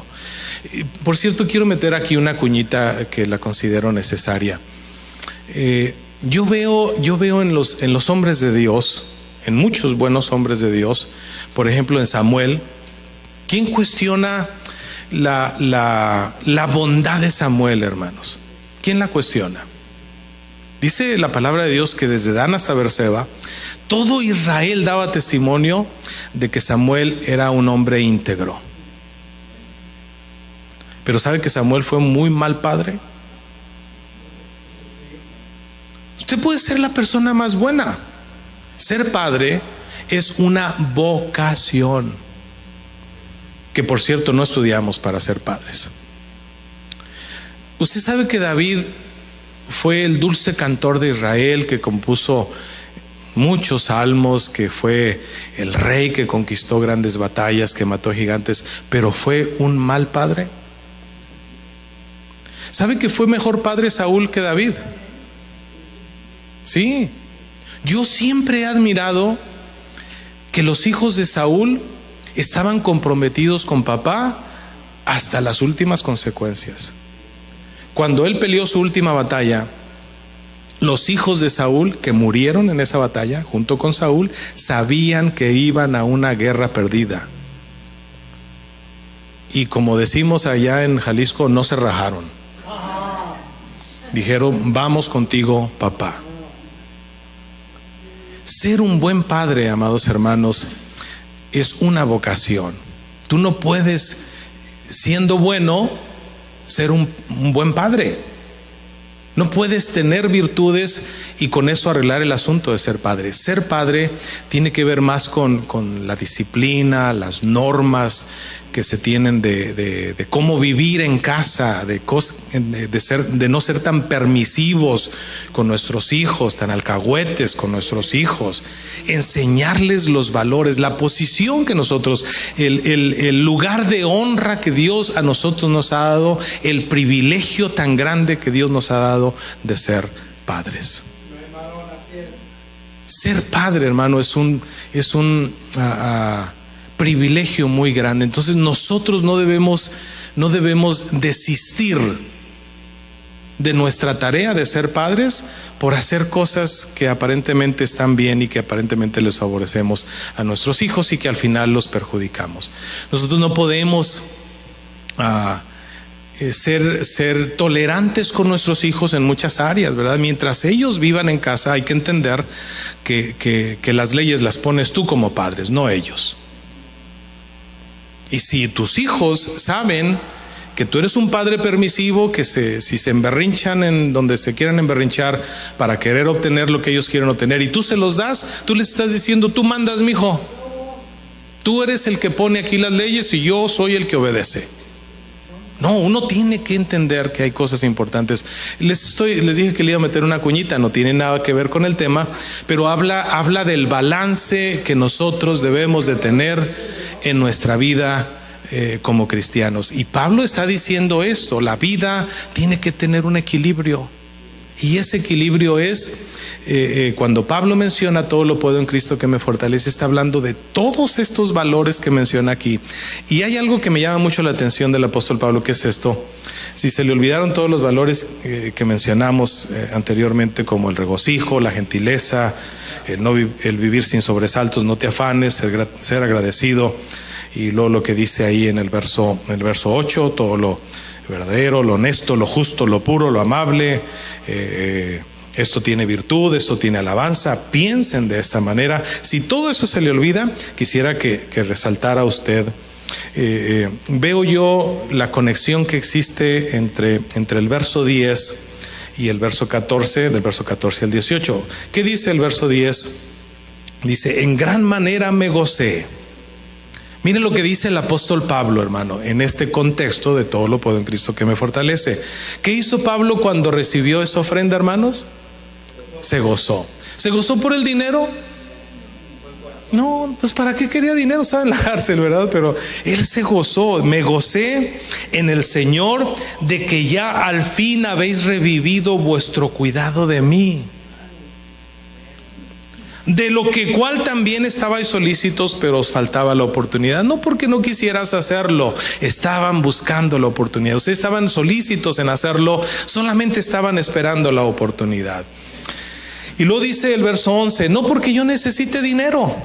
Por cierto, quiero meter aquí una cuñita que la considero necesaria. Yo veo en los hombres de Dios, en muchos buenos hombres de Dios, por ejemplo en Samuel. ¿Quién cuestiona la bondad de Samuel, hermanos? ¿Quién la cuestiona? Dice la palabra de Dios que desde Dan hasta Berseba, todo Israel daba testimonio de que Samuel era un hombre íntegro. Pero ¿sabe que Samuel fue muy mal padre? Usted puede ser la persona más buena. Ser padre es una vocación, que por cierto no estudiamos para ser padres. Usted sabe que David fue el dulce cantor de Israel, que compuso muchos salmos, que fue el rey que conquistó grandes batallas, que mató gigantes, pero fue un mal padre. ¿Sabe que fue mejor padre Saúl que David? Sí. Yo siempre he admirado que los hijos de Saúl estaban comprometidos con papá hasta las últimas consecuencias. Cuando él peleó su última batalla, los hijos de Saúl que murieron en esa batalla junto con Saúl sabían que iban a una guerra perdida. Y como decimos allá en Jalisco, no se rajaron. Dijeron: vamos contigo, papá. Ser un buen padre, amados hermanos, es una vocación. Tú no puedes, siendo bueno, ser un buen padre. No puedes tener virtudes y con eso arreglar el asunto de ser padre. Ser padre tiene que ver más con la disciplina, las normas que se tienen de cómo vivir en casa, de no ser tan permisivos con nuestros hijos, tan alcahuetes con nuestros hijos, enseñarles los valores, la posición que nosotros, el lugar de honra que Dios a nosotros nos ha dado, el privilegio tan grande que Dios nos ha dado de ser padres. Ser padre, hermano, es un privilegio muy grande. Entonces nosotros no debemos desistir de nuestra tarea de ser padres por hacer cosas que aparentemente están bien y que aparentemente les favorecemos a nuestros hijos y que al final los perjudicamos. Nosotros no podemos ser tolerantes con nuestros hijos en muchas áreas, ¿verdad? Mientras ellos vivan en casa, hay que entender que las leyes las pones tú como padres, no ellos. Y si tus hijos saben que tú eres un padre permisivo, que si se emberrinchan en donde se quieran emberrinchar para querer obtener lo que ellos quieren obtener y tú se los das, tú les estás diciendo: tú mandas, mijo. Tú eres el que pone aquí las leyes y yo soy el que obedece. No, uno tiene que entender que hay cosas importantes. Les dije que le iba a meter una cuñita, no tiene nada que ver con el tema, pero habla del balance que nosotros debemos de tener en nuestra vida como cristianos. Y Pablo está diciendo esto: la vida tiene que tener un equilibrio. Y ese equilibrio es, cuando Pablo menciona todo lo puedo en Cristo que me fortalece, está hablando de todos estos valores que menciona aquí. Y hay algo que me llama mucho la atención del apóstol Pablo, que es esto: si se le olvidaron todos los valores que mencionamos anteriormente, como el regocijo, la gentileza, el vivir sin sobresaltos, no te afanes, ser agradecido, y luego lo que dice ahí en el verso 8, todo lo verdadero, lo honesto, lo justo, lo puro, lo amable, esto tiene virtud, esto tiene alabanza. Piensen de esta manera. Si todo eso se le olvida, quisiera que resaltara usted. Veo yo la conexión que existe entre el verso 10 y el verso 14, del verso 14 al 18. ¿Qué dice el verso 10? Dice: en gran manera me gocé. Miren lo que dice el apóstol Pablo, hermano, en este contexto de todo lo puedo en Cristo que me fortalece. ¿Qué hizo Pablo cuando recibió esa ofrenda, hermanos? Se gozó. ¿Se gozó por el dinero? No, pues ¿para qué quería dinero? Estaba en la cárcel, ¿verdad? Pero él se gozó. Me gocé en el Señor de que ya al fin habéis revivido vuestro cuidado de mí, de lo que cual también estabais solícitos, pero os faltaba la oportunidad. No porque no quisieras hacerlo, estaban buscando la oportunidad. Ustedes estaban solícitos en hacerlo, solamente estaban esperando la oportunidad. Y luego dice el verso 11: no porque yo necesite dinero.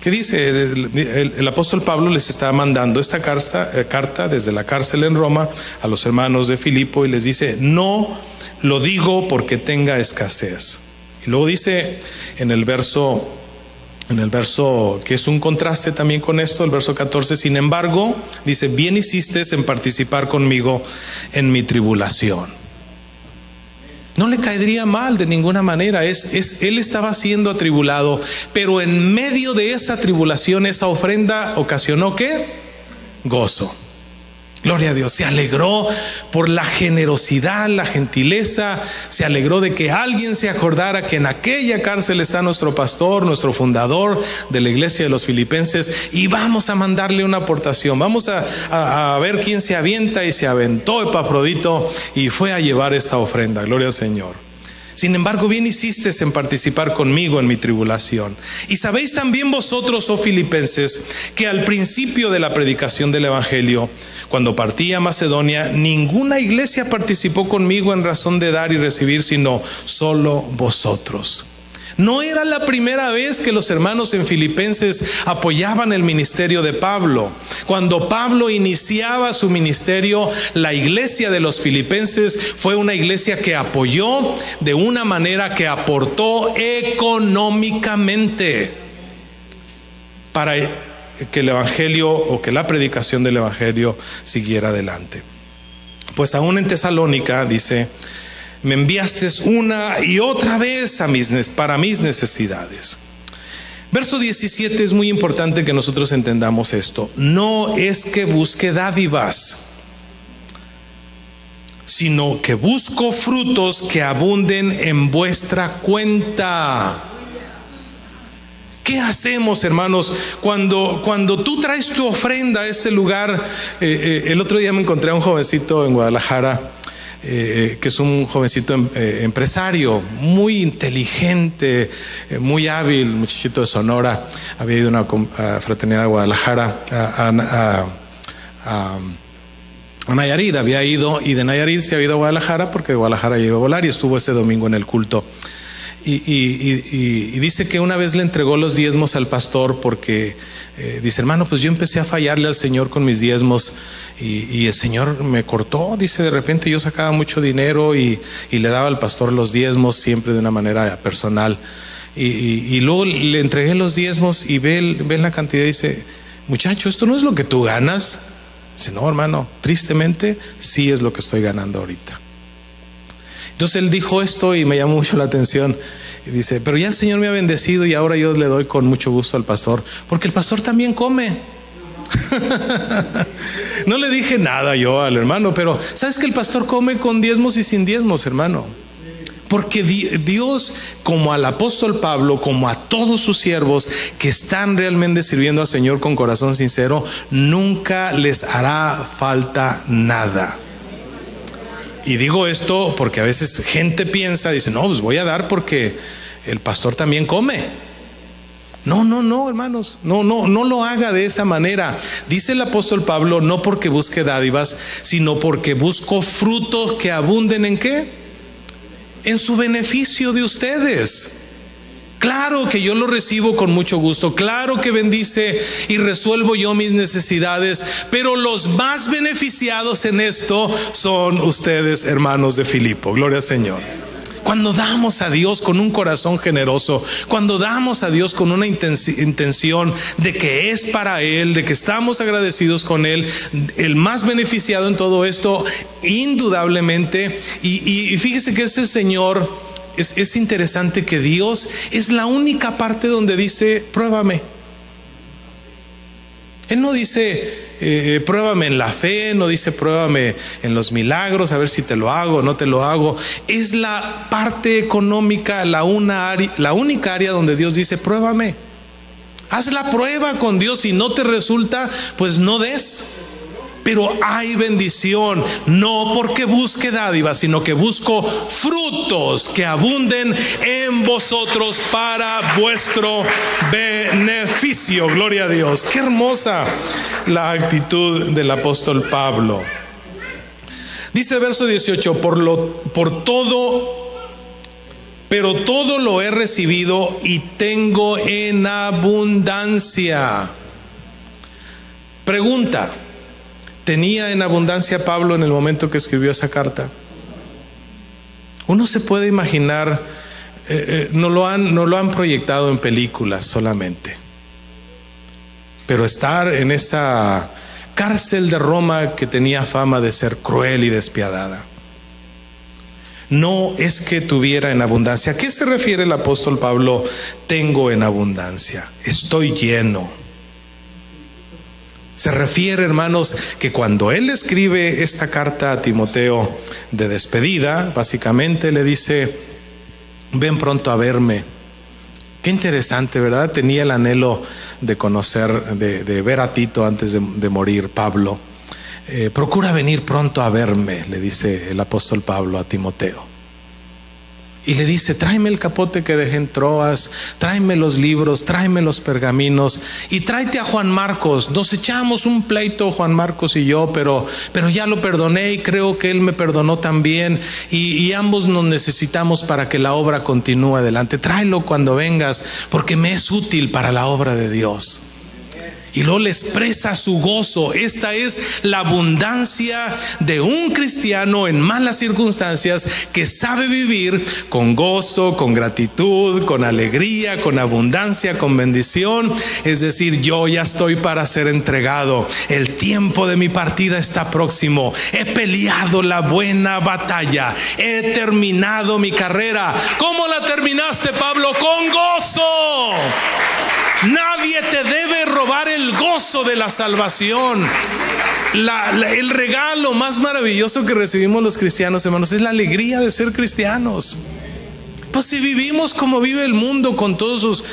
¿Qué dice? El apóstol Pablo les está mandando esta carta desde la cárcel en Roma a los hermanos de Filipo, y les dice: no lo digo porque tenga escasez. Y luego dice en el verso En el verso, que es un contraste también con esto, el verso 14, sin embargo, dice, bien hiciste en participar conmigo en mi tribulación. No le caería mal de ninguna manera. Él estaba siendo atribulado, pero en medio de esa tribulación, esa ofrenda ocasionó ¿qué? Gozo. Gloria a Dios. Se alegró por la generosidad, la gentileza. Se alegró de que alguien se acordara que en aquella cárcel está nuestro pastor, nuestro fundador de la iglesia de los filipenses, y vamos a mandarle una aportación. Vamos a ver quién se avienta, y se aventó Epafrodito y fue a llevar esta ofrenda. Gloria al Señor. Sin embargo, bien hiciste en participar conmigo en mi tribulación. Y sabéis también vosotros, oh filipenses, que al principio de la predicación del evangelio, cuando partí a Macedonia, ninguna iglesia participó conmigo en razón de dar y recibir, sino solo vosotros. No era la primera vez que los hermanos en Filipenses apoyaban el ministerio de Pablo. Cuando Pablo iniciaba su ministerio, la iglesia de los Filipenses fue una iglesia que apoyó de una manera que aportó económicamente para que el evangelio o que la predicación del evangelio siguiera adelante. Pues aún en Tesalónica, dice, me enviaste una y otra vez para mis necesidades. Verso 17, es muy importante que nosotros entendamos esto. No es que busque dádivas, sino que busco frutos que abunden en vuestra cuenta. ¿Qué hacemos, hermanos, cuando tú traes tu ofrenda a este lugar? El otro día me encontré a un jovencito en Guadalajara, que es un jovencito empresario, muy inteligente, muy hábil, muchachito de Sonora. Había ido a una fraternidad de Guadalajara, a Nayarit había ido, y de Nayarit se había ido a Guadalajara porque de Guadalajara iba a volar, y estuvo ese domingo en el culto. Y dice que una vez le entregó los diezmos al pastor porque dice, hermano, pues yo empecé a fallarle al Señor con mis diezmos, y el Señor me cortó. Dice, de repente yo sacaba mucho dinero y le daba al pastor los diezmos siempre de una manera personal, y luego le entregué los diezmos y ve la cantidad y dice, muchacho, esto no es lo que tú ganas. Dice, no, hermano, tristemente sí es lo que estoy ganando ahorita. Entonces él dijo esto y me llamó mucho la atención, y dice, pero ya el Señor me ha bendecido y ahora yo le doy con mucho gusto al pastor, porque el pastor también come. No le dije nada yo al hermano, pero ¿sabes que el pastor come con diezmos y sin diezmos, hermano? Porque Dios, como al apóstol Pablo, como a todos sus siervos que están realmente sirviendo al Señor con corazón sincero, nunca les hará falta nada. Y digo esto porque a veces gente piensa, dice, no, pues voy a dar porque el pastor también come. No, hermanos, no lo haga de esa manera. Dice el apóstol Pablo, no porque busque dádivas, sino porque busco frutos que abunden ¿en qué? En su beneficio de ustedes. Claro que yo lo recibo con mucho gusto, claro que bendice y resuelvo yo mis necesidades, pero los más beneficiados en esto son ustedes, hermanos de Filipo. Gloria al Señor. Cuando damos a Dios con un corazón generoso, cuando damos a Dios con una intención de que es para Él, de que estamos agradecidos con Él, el más beneficiado en todo esto, indudablemente, y fíjese que es el Señor. Es interesante que Dios es la única parte donde dice, pruébame. Él no dice, pruébame en la fe, no dice pruébame en los milagros, a ver si te lo hago o no te lo hago. Es la parte económica, la única área donde Dios dice, pruébame. Haz la prueba con Dios, si no te resulta, pues no des. Pero hay bendición, no porque busque dádivas, sino que busco frutos que abunden en vosotros para vuestro beneficio. Gloria a Dios. Qué hermosa la actitud del apóstol Pablo. Dice verso 18, pero todo lo he recibido y tengo en abundancia. Pregunta: ¿tenía en abundancia Pablo en el momento que escribió esa carta? Uno se puede imaginar no lo han proyectado en películas solamente. Pero estar en esa cárcel de Roma que tenía fama de ser cruel y despiadada, no es que tuviera en abundancia. ¿A qué se refiere el apóstol Pablo? Tengo en abundancia, estoy lleno. Se refiere, hermanos, que cuando él escribe esta carta a Timoteo de despedida, básicamente le dice: ven pronto a verme. Qué interesante, ¿verdad? Tenía el anhelo de conocer, de ver a Tito antes de morir, Pablo. Procura venir pronto a verme, le dice el apóstol Pablo a Timoteo. Y le dice: tráeme el capote que dejé en Troas, tráeme los libros, tráeme los pergaminos y tráete a Juan Marcos. Nos echamos un pleito Juan Marcos y yo, pero ya lo perdoné y creo que él me perdonó también, y ambos nos necesitamos para que la obra continúe adelante. Tráelo cuando vengas, porque me es útil para la obra de Dios. Y luego le expresa su gozo. Esta es la abundancia de un cristiano en malas circunstancias, que sabe vivir con gozo, con gratitud, con alegría, con abundancia, con bendición. Es decir, yo ya estoy para ser entregado. El tiempo de mi partida está próximo. He peleado la buena batalla. He terminado mi carrera. ¿Cómo la terminaste, Pablo? Con gozo. Nadie te debe robar el gozo de la salvación. El regalo más maravilloso que recibimos los cristianos, hermanos, es la alegría de ser cristianos. Pues si vivimos como vive el mundo, con todos sus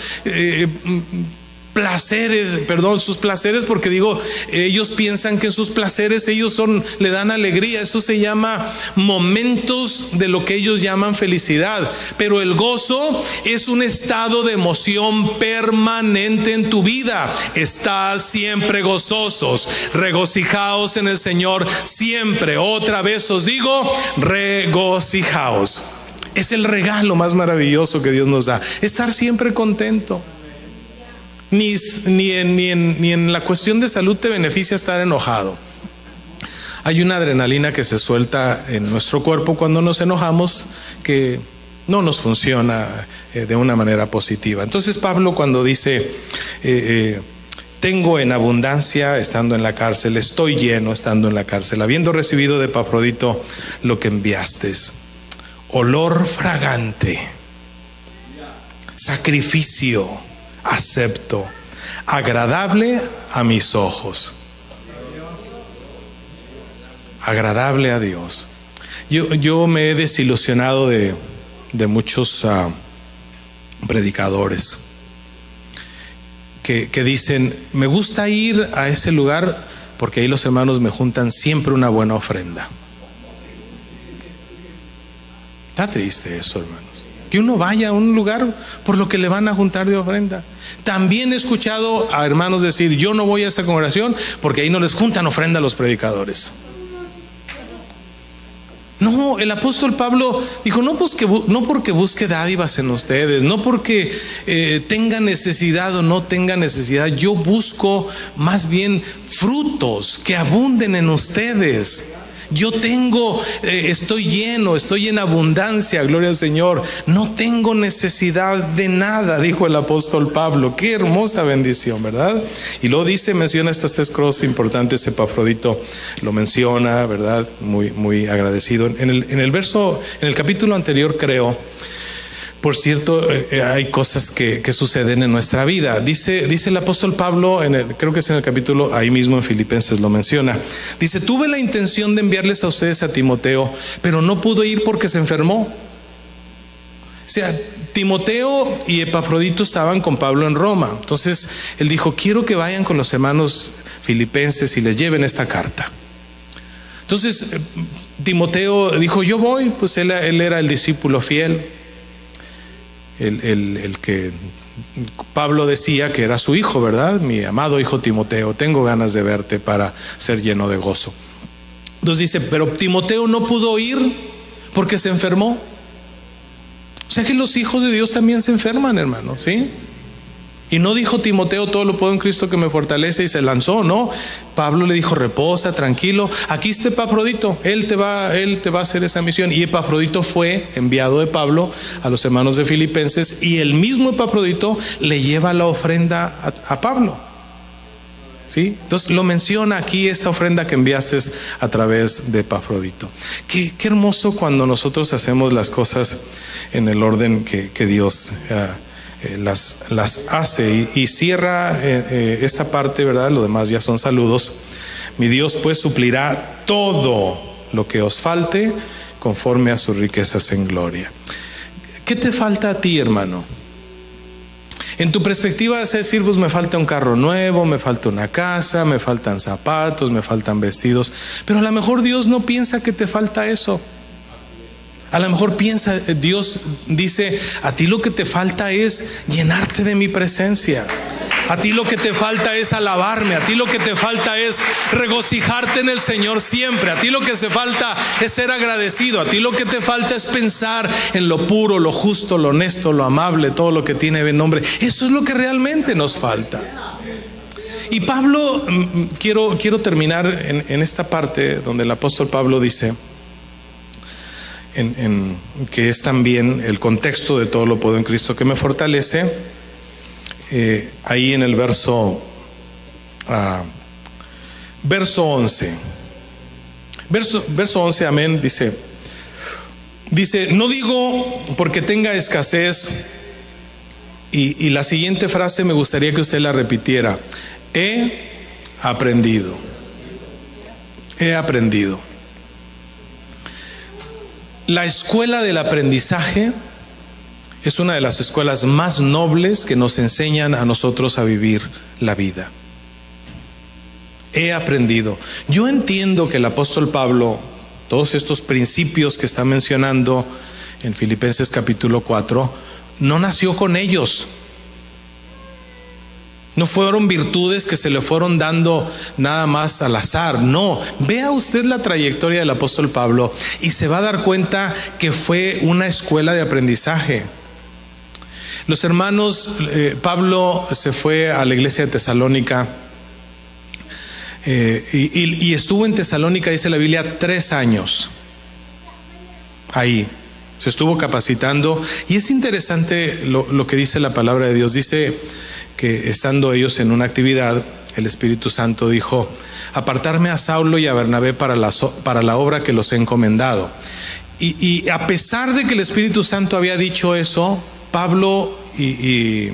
sus placeres, porque digo, ellos piensan que sus placeres le dan alegría. Eso se llama momentos de lo que ellos llaman felicidad. Pero el gozo es un estado de emoción permanente en tu vida. Estad siempre gozosos, regocijaos en el Señor siempre. Otra vez os digo, regocijaos. Es el regalo más maravilloso que Dios nos da, estar siempre contento. Ni en la cuestión de salud te beneficia estar enojado. Hay una adrenalina que se suelta en nuestro cuerpo cuando nos enojamos, que no nos funciona de una manera positiva. Entonces Pablo, cuando dice tengo en abundancia estando en la cárcel, estoy lleno estando en la cárcel, habiendo recibido de Epafrodito lo que enviaste, olor fragante, sacrificio acepto, agradable a mis ojos, agradable a Dios. Yo me he desilusionado de muchos predicadores que dicen: me gusta ir a ese lugar porque ahí los hermanos me juntan siempre una buena ofrenda. Está triste eso, hermanos, que uno vaya a un lugar por lo que le van a juntar de ofrenda. También he escuchado a hermanos decir: yo no voy a esa congregación porque ahí no les juntan ofrenda a los predicadores. No, el apóstol Pablo dijo: no porque busque dádivas en ustedes, no porque tenga necesidad o no tenga necesidad. Yo busco más bien frutos que abunden en ustedes. Yo estoy lleno, estoy en abundancia, gloria al Señor. No tengo necesidad de nada, dijo el apóstol Pablo. Qué hermosa bendición, ¿verdad? Y luego menciona estas tres cosas importantes. Epafrodito lo menciona, ¿verdad? Muy, muy agradecido. En el capítulo anterior, creo, por cierto, hay cosas que suceden en nuestra vida. Dice el apóstol Pablo, creo que es en el capítulo, ahí mismo en Filipenses lo menciona. Dice: tuve la intención de enviarles a ustedes a Timoteo, pero no pudo ir porque se enfermó. O sea, Timoteo y Epafrodito estaban con Pablo en Roma. Entonces él dijo: quiero que vayan con los hermanos filipenses y les lleven esta carta. Entonces Timoteo dijo: yo voy. Pues él era el discípulo fiel, el que Pablo decía que era su hijo, ¿verdad? Mi amado hijo Timoteo, tengo ganas de verte para ser lleno de gozo. Entonces dice: pero Timoteo no pudo ir porque se enfermó. O sea que los hijos de Dios también se enferman, hermano, ¿sí? Y no dijo Timoteo, todo lo puedo en Cristo que me fortalece, y se lanzó, no. Pablo le dijo, reposa, tranquilo, aquí está Epafrodito, él te va a hacer esa misión. Y Epafrodito fue enviado de Pablo a los hermanos de Filipenses, y el mismo Epafrodito le lleva la ofrenda a Pablo. ¿Sí? Entonces lo menciona aquí, esta ofrenda que enviaste a través de Epafrodito. Qué hermoso cuando nosotros hacemos las cosas en el orden que Dios las hace. Y cierra esta parte, ¿verdad? Lo demás ya son saludos. Mi Dios pues suplirá todo lo que os falte conforme a sus riquezas en gloria. ¿Qué te falta a ti, hermano? En tu perspectiva es decir, pues me falta un carro nuevo, me falta una casa, me faltan zapatos, me faltan vestidos. Pero a lo mejor Dios no piensa que te falta eso. A lo mejor Dios dice, a ti lo que te falta es llenarte de mi presencia. A ti lo que te falta es alabarme. A ti lo que te falta es regocijarte en el Señor siempre. A ti lo que te falta es ser agradecido. A ti lo que te falta es pensar en lo puro, lo justo, lo honesto, lo amable, todo lo que tiene buen nombre. Eso es lo que realmente nos falta. Y Pablo, quiero terminar en esta parte donde el apóstol Pablo dice, que es también el contexto de todo lo puedo en Cristo que me fortalece. Ahí en el verso 11. Verso 11, amén, dice, no digo porque tenga escasez, y la siguiente frase me gustaría que usted la repitiera: he aprendido. La escuela del aprendizaje es una de las escuelas más nobles que nos enseñan a nosotros a vivir la vida. He aprendido. Yo entiendo que el apóstol Pablo, todos estos principios que está mencionando en Filipenses capítulo 4, no nació con ellos. No fueron virtudes que se le fueron dando nada más al azar. No, vea usted la trayectoria del apóstol Pablo y se va a dar cuenta que fue una escuela de aprendizaje. Los hermanos, Pablo se fue a la iglesia de Tesalónica y estuvo en Tesalónica, dice la Biblia, 3 años. Ahí se estuvo capacitando, y es interesante lo que dice la palabra de Dios. Dice que estando ellos en una actividad, el Espíritu Santo dijo: apartarme a Saulo y a Bernabé para la obra que los he encomendado. Y a pesar de que el Espíritu Santo había dicho eso, Pablo y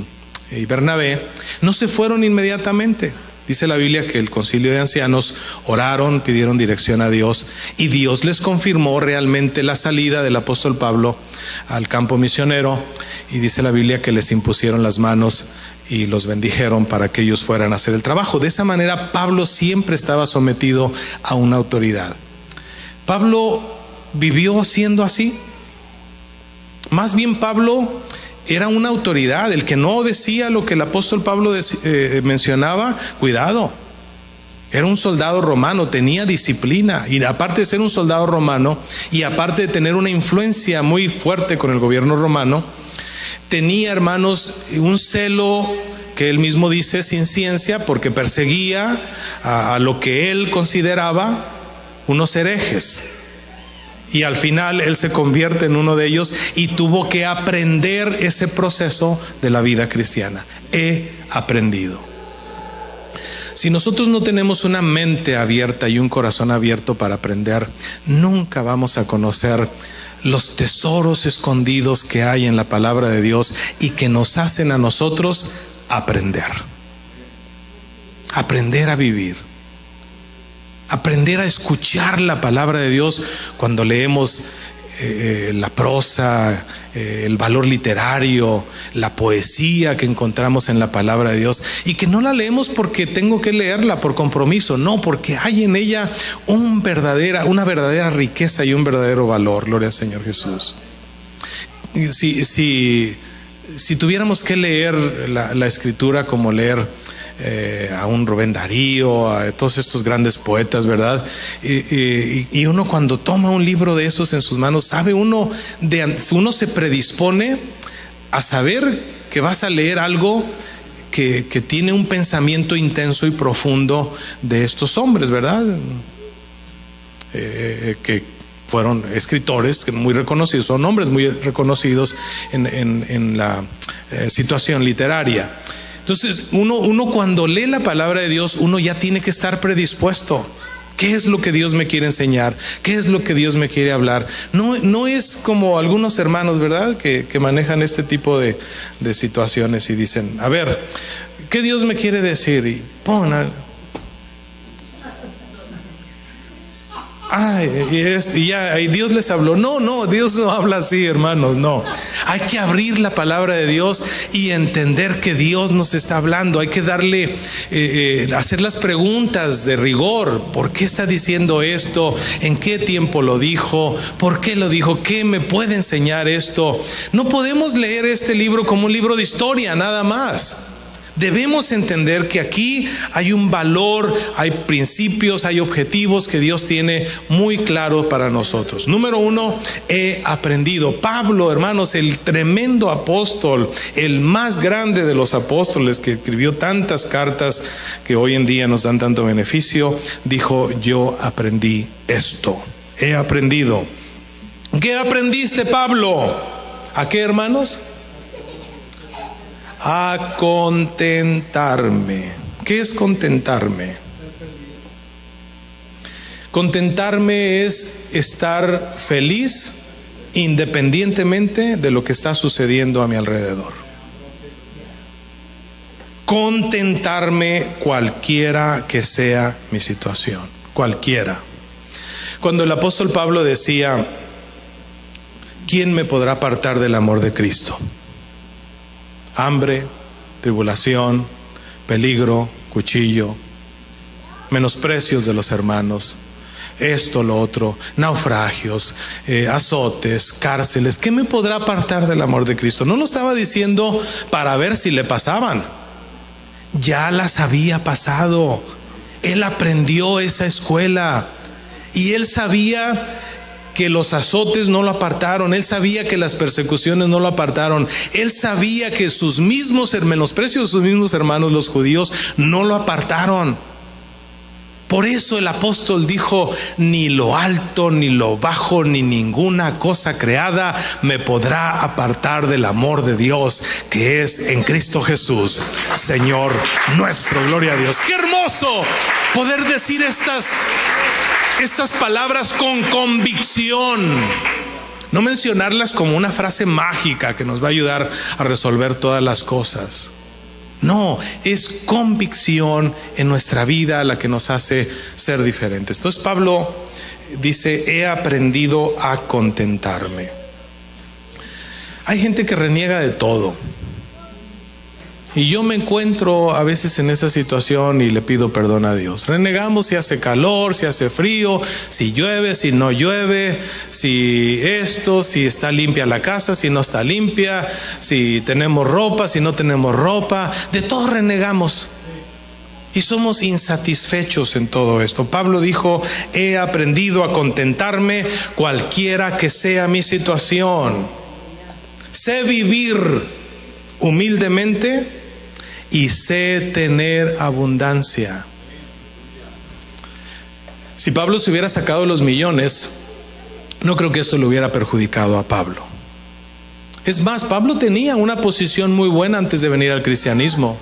Bernabé no se fueron inmediatamente. Dice la Biblia que el concilio de ancianos oraron, pidieron dirección a Dios, y Dios les confirmó realmente la salida del apóstol Pablo al campo misionero, y dice la Biblia que les impusieron las manos y los bendijeron para que ellos fueran a hacer el trabajo. De esa manera Pablo siempre estaba sometido a una autoridad. Pablo vivió siendo así. Más bien Pablo era una autoridad. El que no decía lo que el apóstol Pablo mencionaba, cuidado. Era un soldado romano, tenía disciplina, y aparte de ser un soldado romano y aparte de tener una influencia muy fuerte con el gobierno romano, tenía, hermanos, un celo que él mismo dice sin ciencia, porque perseguía a lo que él consideraba unos herejes. Y al final él se convierte en uno de ellos y tuvo que aprender ese proceso de la vida cristiana. He aprendido. Si nosotros no tenemos una mente abierta y un corazón abierto para aprender, nunca vamos a conocer los tesoros escondidos que hay en la palabra de Dios y que nos hacen a nosotros aprender a vivir. Aprender a escuchar la palabra de Dios cuando leemos la prosa, el valor literario, la poesía que encontramos en la palabra de Dios, y que no la leemos porque tengo que leerla por compromiso, no, porque hay en ella una verdadera riqueza y un verdadero valor. Gloria al Señor Jesús. Si tuviéramos que leer la escritura como leer a un Rubén Darío, a todos estos grandes poetas, ¿verdad? Y uno cuando toma un libro de esos en sus manos, sabe uno se predispone a saber que vas a leer algo que tiene un pensamiento intenso y profundo de estos hombres, ¿verdad? Que fueron escritores muy reconocidos, son hombres muy reconocidos en la situación literaria. Entonces, uno cuando lee la palabra de Dios, uno ya tiene que estar predispuesto. ¿Qué es lo que Dios me quiere enseñar? ¿Qué es lo que Dios me quiere hablar? No es como algunos hermanos, ¿verdad? Que manejan este tipo de situaciones y dicen, a ver, ¿qué Dios me quiere decir? Y y Dios les habló. No, Dios no habla así, hermanos, no. Hay que abrir la palabra de Dios y entender que Dios nos está hablando. Hay que darle, hacer las preguntas de rigor. ¿Por qué está diciendo esto? ¿En qué tiempo lo dijo? ¿Por qué lo dijo? ¿Qué me puede enseñar esto? No podemos leer este libro como un libro de historia, nada más. Debemos entender que aquí hay un valor, hay principios, hay objetivos que Dios tiene muy claros para nosotros. Número 1, he aprendido. Pablo, hermanos, el tremendo apóstol, el más grande de los apóstoles que escribió tantas cartas que hoy en día nos dan tanto beneficio, dijo, yo aprendí esto, he aprendido. ¿Qué aprendiste, Pablo? ¿A qué, hermanos? A contentarme. ¿Qué es contentarme? Contentarme es estar feliz independientemente de lo que está sucediendo a mi alrededor. Contentarme cualquiera que sea mi situación, cualquiera. Cuando el apóstol Pablo decía, ¿quién me podrá apartar del amor de Cristo? Hambre, tribulación, peligro, cuchillo, menosprecios de los hermanos, esto, lo otro, naufragios, azotes, cárceles. ¿Qué me podrá apartar del amor de Cristo? No lo estaba diciendo para ver si le pasaban. Ya las había pasado. Él aprendió esa escuela y él sabía que los azotes no lo apartaron. Él sabía que las persecuciones no lo apartaron. Él sabía que sus mismos menosprecios de sus mismos hermanos, los judíos, no lo apartaron. Por eso el apóstol dijo, ni lo alto, ni lo bajo, ni ninguna cosa creada me podrá apartar del amor de Dios que es en Cristo Jesús, Señor nuestro. Gloria a Dios. Qué hermoso poder decir estas palabras con convicción. No mencionarlas como una frase mágica que nos va a ayudar a resolver todas las cosas. No, es convicción en nuestra vida la que nos hace ser diferentes. Entonces Pablo dice, he aprendido a contentarme. Hay gente que reniega de todo. Y yo me encuentro a veces en esa situación y le pido perdón a Dios. Renegamos si hace calor, si hace frío, si llueve, si no llueve, si está limpia la casa, si no está limpia, si tenemos ropa, si no tenemos ropa. De todo renegamos. Y somos insatisfechos en todo esto. Pablo dijo, he aprendido a contentarme cualquiera que sea mi situación. Sé vivir humildemente y sé tener abundancia. Si Pablo se hubiera sacado los millones, no creo que esto le hubiera perjudicado a Pablo. Es más, Pablo tenía una posición muy buena antes de venir al cristianismo.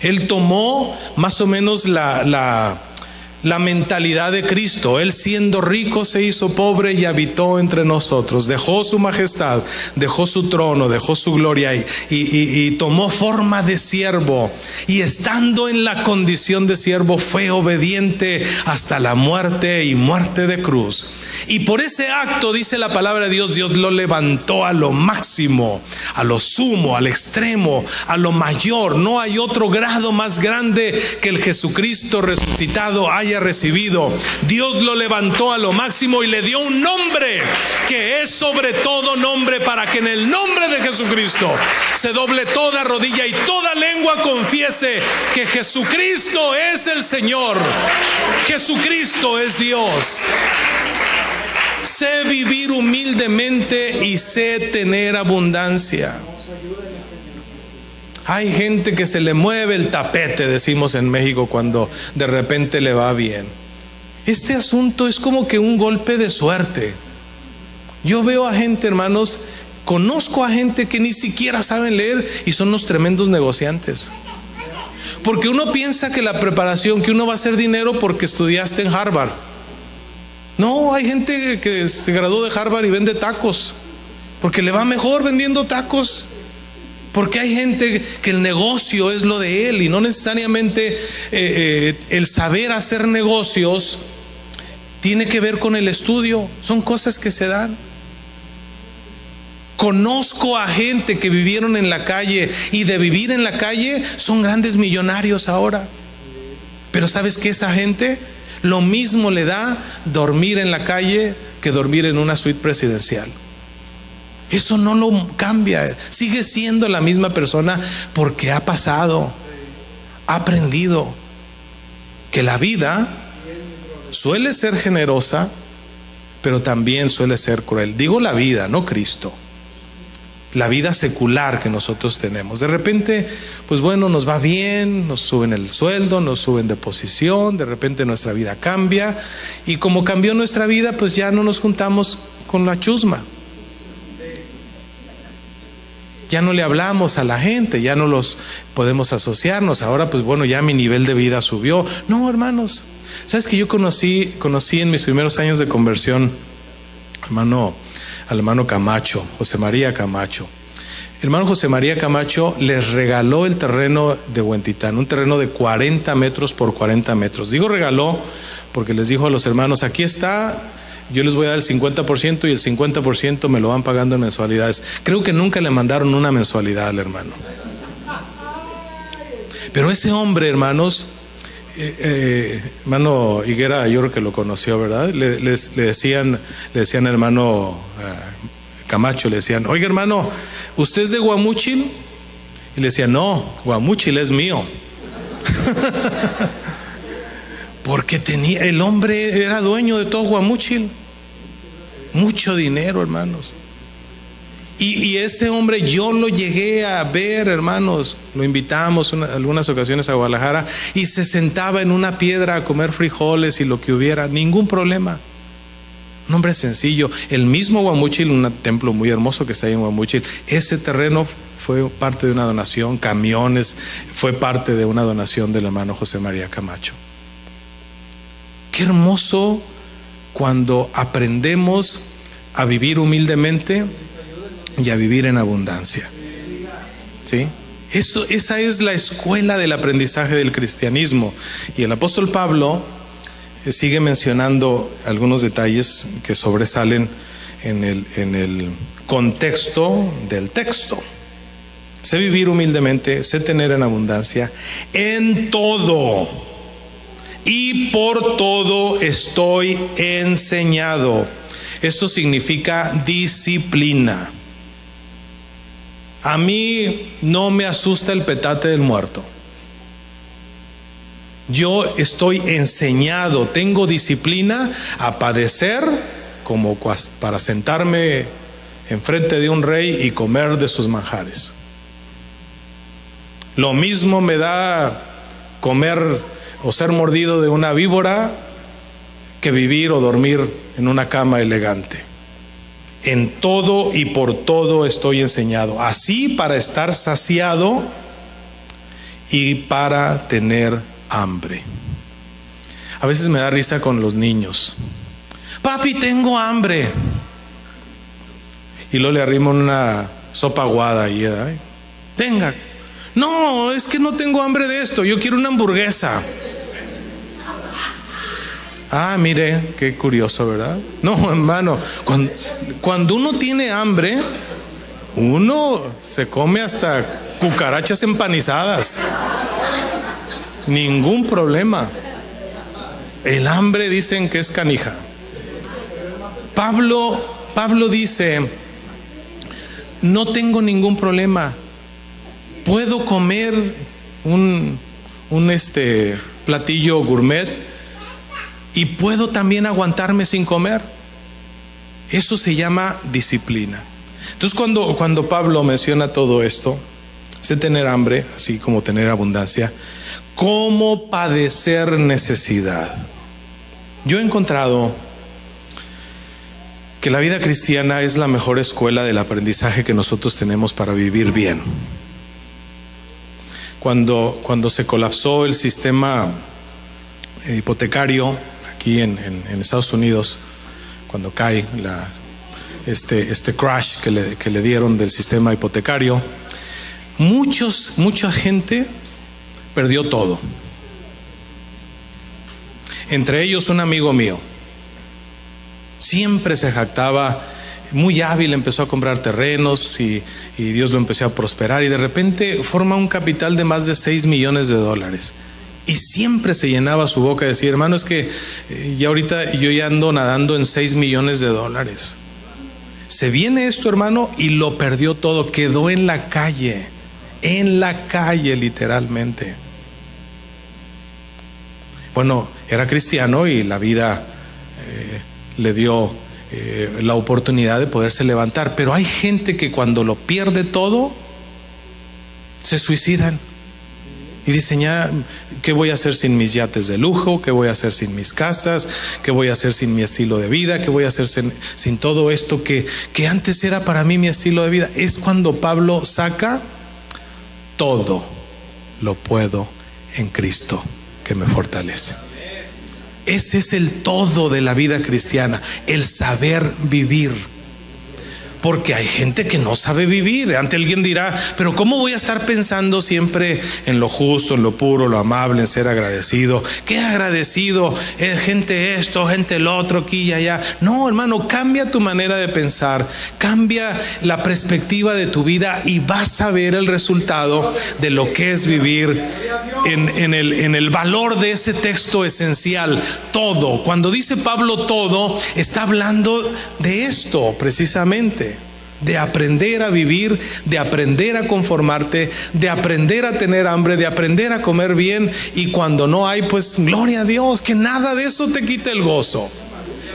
Él tomó más o menos la mentalidad de Cristo. Él, siendo rico, se hizo pobre y habitó entre nosotros. Dejó su majestad, dejó su trono, dejó su gloria y tomó forma de siervo. Y estando en la condición de siervo, fue obediente hasta la muerte y muerte de cruz. Y por ese acto, dice la palabra de Dios, Dios lo levantó a lo máximo, a lo sumo, al extremo, a lo mayor. No hay otro grado más grande que el Jesucristo resucitado haya recibido. Dios lo levantó a lo máximo y le dio un nombre que es sobre todo nombre, para que en el nombre de Jesucristo se doble toda rodilla y toda lengua confiese que Jesucristo es el Señor. Jesucristo es Dios. Sé vivir humildemente y sé tener abundancia. Hay gente que se le mueve el tapete, decimos en México, cuando de repente le va bien. Este asunto es como que un golpe de suerte. Yo veo a gente, hermanos, conozco a gente que ni siquiera saben leer y son unos tremendos negociantes. Porque uno piensa que la preparación, que uno va a hacer dinero porque estudiaste en Harvard. No, hay gente que se graduó de Harvard y vende tacos, porque le va mejor vendiendo tacos. Porque hay gente que el negocio es lo de él y no necesariamente el saber hacer negocios tiene que ver con el estudio. Son cosas que se dan. Conozco a gente que vivieron en la calle y de vivir en la calle son grandes millonarios ahora. Pero ¿sabes qué? Esa gente lo mismo le da dormir en la calle que dormir en una suite presidencial. Eso no lo cambia. Sigue siendo la misma persona porque ha pasado, ha aprendido que la vida suele ser generosa, pero también suele ser cruel. Digo la vida, no Cristo. La vida secular que nosotros tenemos. De repente, pues bueno, nos va bien, nos suben el sueldo, nos suben de posición, de repente nuestra vida cambia. Y como cambió nuestra vida, pues ya no nos juntamos con la chusma. Ya no le hablamos a la gente, ya no los podemos asociarnos. Ahora pues bueno, ya mi nivel de vida subió. No, hermanos, ¿sabes que yo conocí en mis primeros años de conversión al hermano Camacho, José María Camacho? El hermano José María Camacho les regaló el terreno de Huentitán, un terreno de 40 metros por 40 metros. Digo regaló porque les dijo a los hermanos, aquí está. Yo les voy a dar el 50% y el 50% me lo van pagando en mensualidades. Creo que nunca le mandaron una mensualidad al hermano. Pero ese hombre, hermanos, hermano Higuera, yo creo que lo conoció, ¿verdad? Le decían al hermano Camacho, le decían, oiga hermano, ¿usted es de Guamúchil? Y le decía, no, Guamúchil es mío. Porque el hombre era dueño de todo Guamúchil. Mucho dinero, hermanos. Y ese hombre yo lo llegué a ver, hermanos. Lo invitamos algunas ocasiones a Guadalajara y se sentaba en una piedra a comer frijoles y lo que hubiera, ningún problema. Un hombre sencillo. El mismo Guamúchil, un templo muy hermoso que está ahí en Guamúchil, ese terreno fue parte de una donación, camiones, fue parte de una donación del hermano José María Camacho. Qué hermoso cuando aprendemos a vivir humildemente y a vivir en abundancia. ¿Sí? Esa es la escuela del aprendizaje del cristianismo. Y el apóstol Pablo sigue mencionando algunos detalles que sobresalen en el contexto del texto. Sé vivir humildemente, sé tener en abundancia, en todo y por todo estoy enseñado. Esto significa disciplina. A mí no me asusta el petate del muerto. Yo estoy enseñado, tengo disciplina a padecer como para sentarme enfrente de un rey y comer de sus manjares. Lo mismo me da comer o ser mordido de una víbora que vivir o dormir en una cama elegante. En todo y por todo estoy enseñado, así para estar saciado y para tener hambre. A veces me da risa con los niños. Papi, tengo hambre. Y luego le arrimo una sopa aguada y tenga. No, es que no tengo hambre de esto, yo quiero una hamburguesa. Ah, mire, qué curioso, ¿verdad? No, hermano, cuando uno tiene hambre, uno se come hasta cucarachas empanizadas. Ningún problema. El hambre dicen que es canija. Pablo dice, no tengo ningún problema. Puedo comer un platillo gourmet y puedo también aguantarme sin comer. Eso se llama disciplina. Entonces cuando Pablo menciona todo esto, sé tener hambre, así como tener abundancia, cómo padecer necesidad. Yo he encontrado que la vida cristiana es la mejor escuela del aprendizaje que nosotros tenemos para vivir bien. Cuando se colapsó el sistema hipotecario aquí en Estados Unidos, cuando cae este crash que le dieron del sistema hipotecario, mucha gente perdió todo. Entre ellos un amigo mío, siempre se jactaba, muy hábil, empezó a comprar terrenos y Dios lo empezó a prosperar, y de repente forma un capital de más de $6 millones. Y siempre se llenaba su boca de decir: hermano, es que ya ahorita yo ya ando nadando en $6 millones. Se viene esto, hermano, y lo perdió todo, quedó en la calle literalmente. Bueno, era cristiano y la vida le dio la oportunidad de poderse levantar, pero hay gente que cuando lo pierde todo se suicidan y dicen: ya, ¿qué voy a hacer sin mis yates de lujo? ¿Qué voy a hacer sin mis casas? ¿Qué voy a hacer sin mi estilo de vida? ¿Qué voy a hacer sin todo esto que antes era para mí mi estilo de vida? Es cuando Pablo saca: todo lo puedo en Cristo que me fortalece. Ese es el todo de la vida cristiana, el saber vivir. Porque hay gente que no sabe vivir. Ante alguien dirá: pero ¿cómo voy a estar pensando siempre en lo justo, en lo puro, lo amable, en ser agradecido? ¿Qué agradecido? Gente esto, gente lo otro, aquí y allá. No, hermano, cambia tu manera de pensar, cambia la perspectiva de tu vida y vas a ver el resultado de lo que es vivir en el valor de ese texto esencial. Todo. Cuando dice Pablo todo, está hablando de esto precisamente. De aprender a vivir, de aprender a conformarte, de aprender a tener hambre, de aprender a comer bien, y cuando no hay, pues gloria a Dios, que nada de eso te quite el gozo,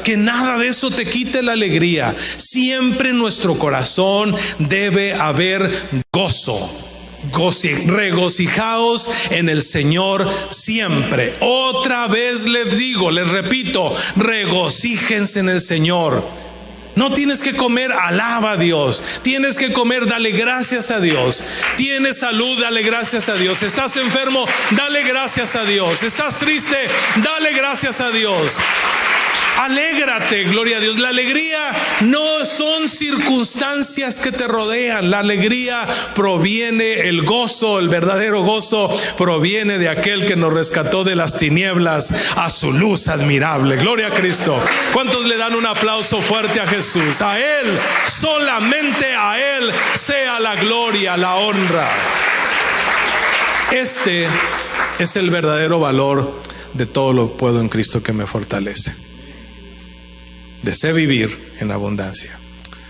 que nada de eso te quite la alegría. Siempre en nuestro corazón debe haber gozo. Regocijaos en el Señor siempre. Otra vez les digo, les repito, regocíjense en el Señor. No tienes que comer, alaba a Dios. Tienes que comer, dale gracias a Dios. Tienes salud, dale gracias a Dios. Estás enfermo, dale gracias a Dios. Estás triste, dale gracias a Dios. Alégrate, gloria a Dios. La alegría no son circunstancias que te rodean. La alegría proviene, el gozo, el verdadero gozo proviene de aquel que nos rescató de las tinieblas a su luz admirable. Gloria a Cristo. ¿Cuántos le dan un aplauso fuerte a Jesús? A Él, solamente a Él sea la gloria, la honra. Este es el verdadero valor de todo lo puedo en Cristo que me fortalece. De sé vivir en abundancia,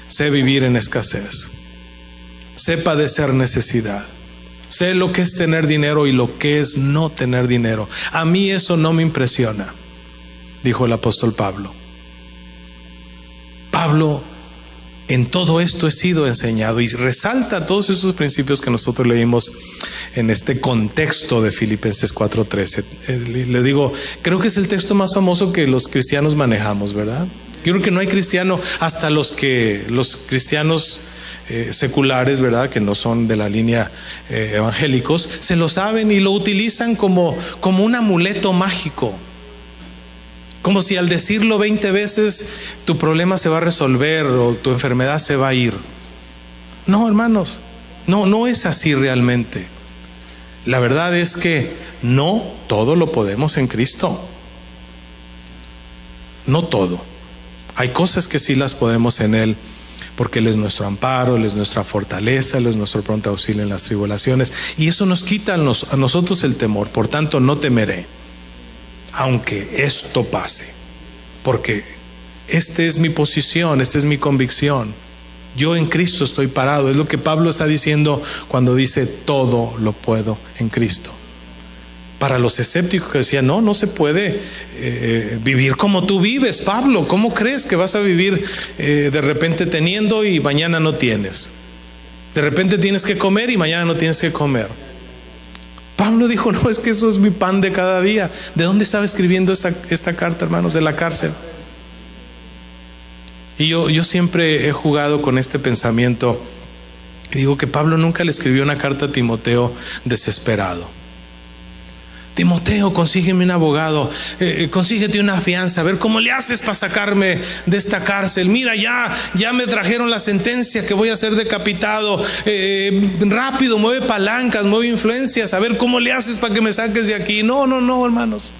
sé vivir en escasez, sé padecer necesidad, sé lo que es tener dinero y lo que es no tener dinero. A mí eso no me impresiona, dijo el apóstol Pablo. Pablo, en todo esto he sido enseñado, y resalta todos esos principios que nosotros leímos en este contexto de Filipenses 4:13. Le digo, creo que es el texto más famoso que los cristianos manejamos, ¿verdad? Yo creo que no hay cristiano, hasta los cristianos seculares, ¿verdad?, que no son de la línea evangélicos, se lo saben y lo utilizan como un amuleto mágico. Como si al decirlo 20 veces tu problema se va a resolver o tu enfermedad se va a ir. No, hermanos, no es así realmente. La verdad es que no todo lo podemos en Cristo. No todo. Hay cosas que sí las podemos en Él, porque Él es nuestro amparo, Él es nuestra fortaleza, Él es nuestro pronto auxilio en las tribulaciones, y eso nos quita a nosotros el temor. Por tanto, no temeré, aunque esto pase, porque esta es mi posición, esta es mi convicción. Yo en Cristo estoy parado. Es lo que Pablo está diciendo cuando dice todo lo puedo en Cristo. Para los escépticos que decían, no se puede vivir como tú vives, Pablo. ¿Cómo crees que vas a vivir de repente teniendo y mañana no tienes? De repente tienes que comer y mañana no tienes que comer. Pablo dijo, no, es que eso es mi pan de cada día. ¿De dónde estaba escribiendo esta carta, hermanos? De la cárcel. Y yo siempre he jugado con este pensamiento y digo que Pablo nunca le escribió una carta a Timoteo desesperado. Timoteo, consígueme un abogado, consíguete una fianza, a ver cómo le haces para sacarme de esta cárcel. Mira, ya me trajeron la sentencia que voy a ser decapitado. Rápido, mueve palancas, mueve influencias, a ver cómo le haces para que me saques de aquí. No, hermanos.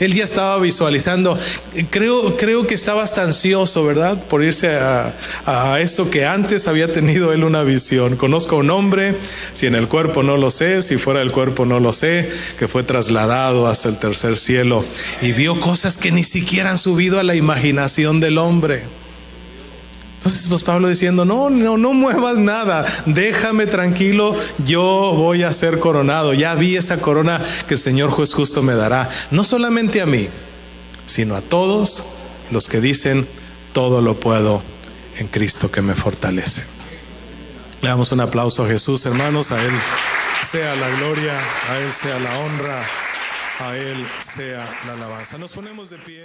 Él ya estaba visualizando. Creo que estaba hasta ansioso, ¿verdad? Por irse a esto que antes había tenido él una visión. Conozco a un hombre, si en el cuerpo no lo sé, si fuera del cuerpo no lo sé, que fue trasladado hasta el tercer cielo y vio cosas que ni siquiera han subido a la imaginación del hombre. Entonces pues Pablo diciendo, no muevas nada, déjame tranquilo, yo voy a ser coronado. Ya vi esa corona que el Señor juez justo me dará, no solamente a mí, sino a todos los que dicen, todo lo puedo en Cristo que me fortalece. Le damos un aplauso a Jesús, hermanos. A Él sea la gloria, a Él sea la honra, a Él sea la alabanza. Nos ponemos de pie.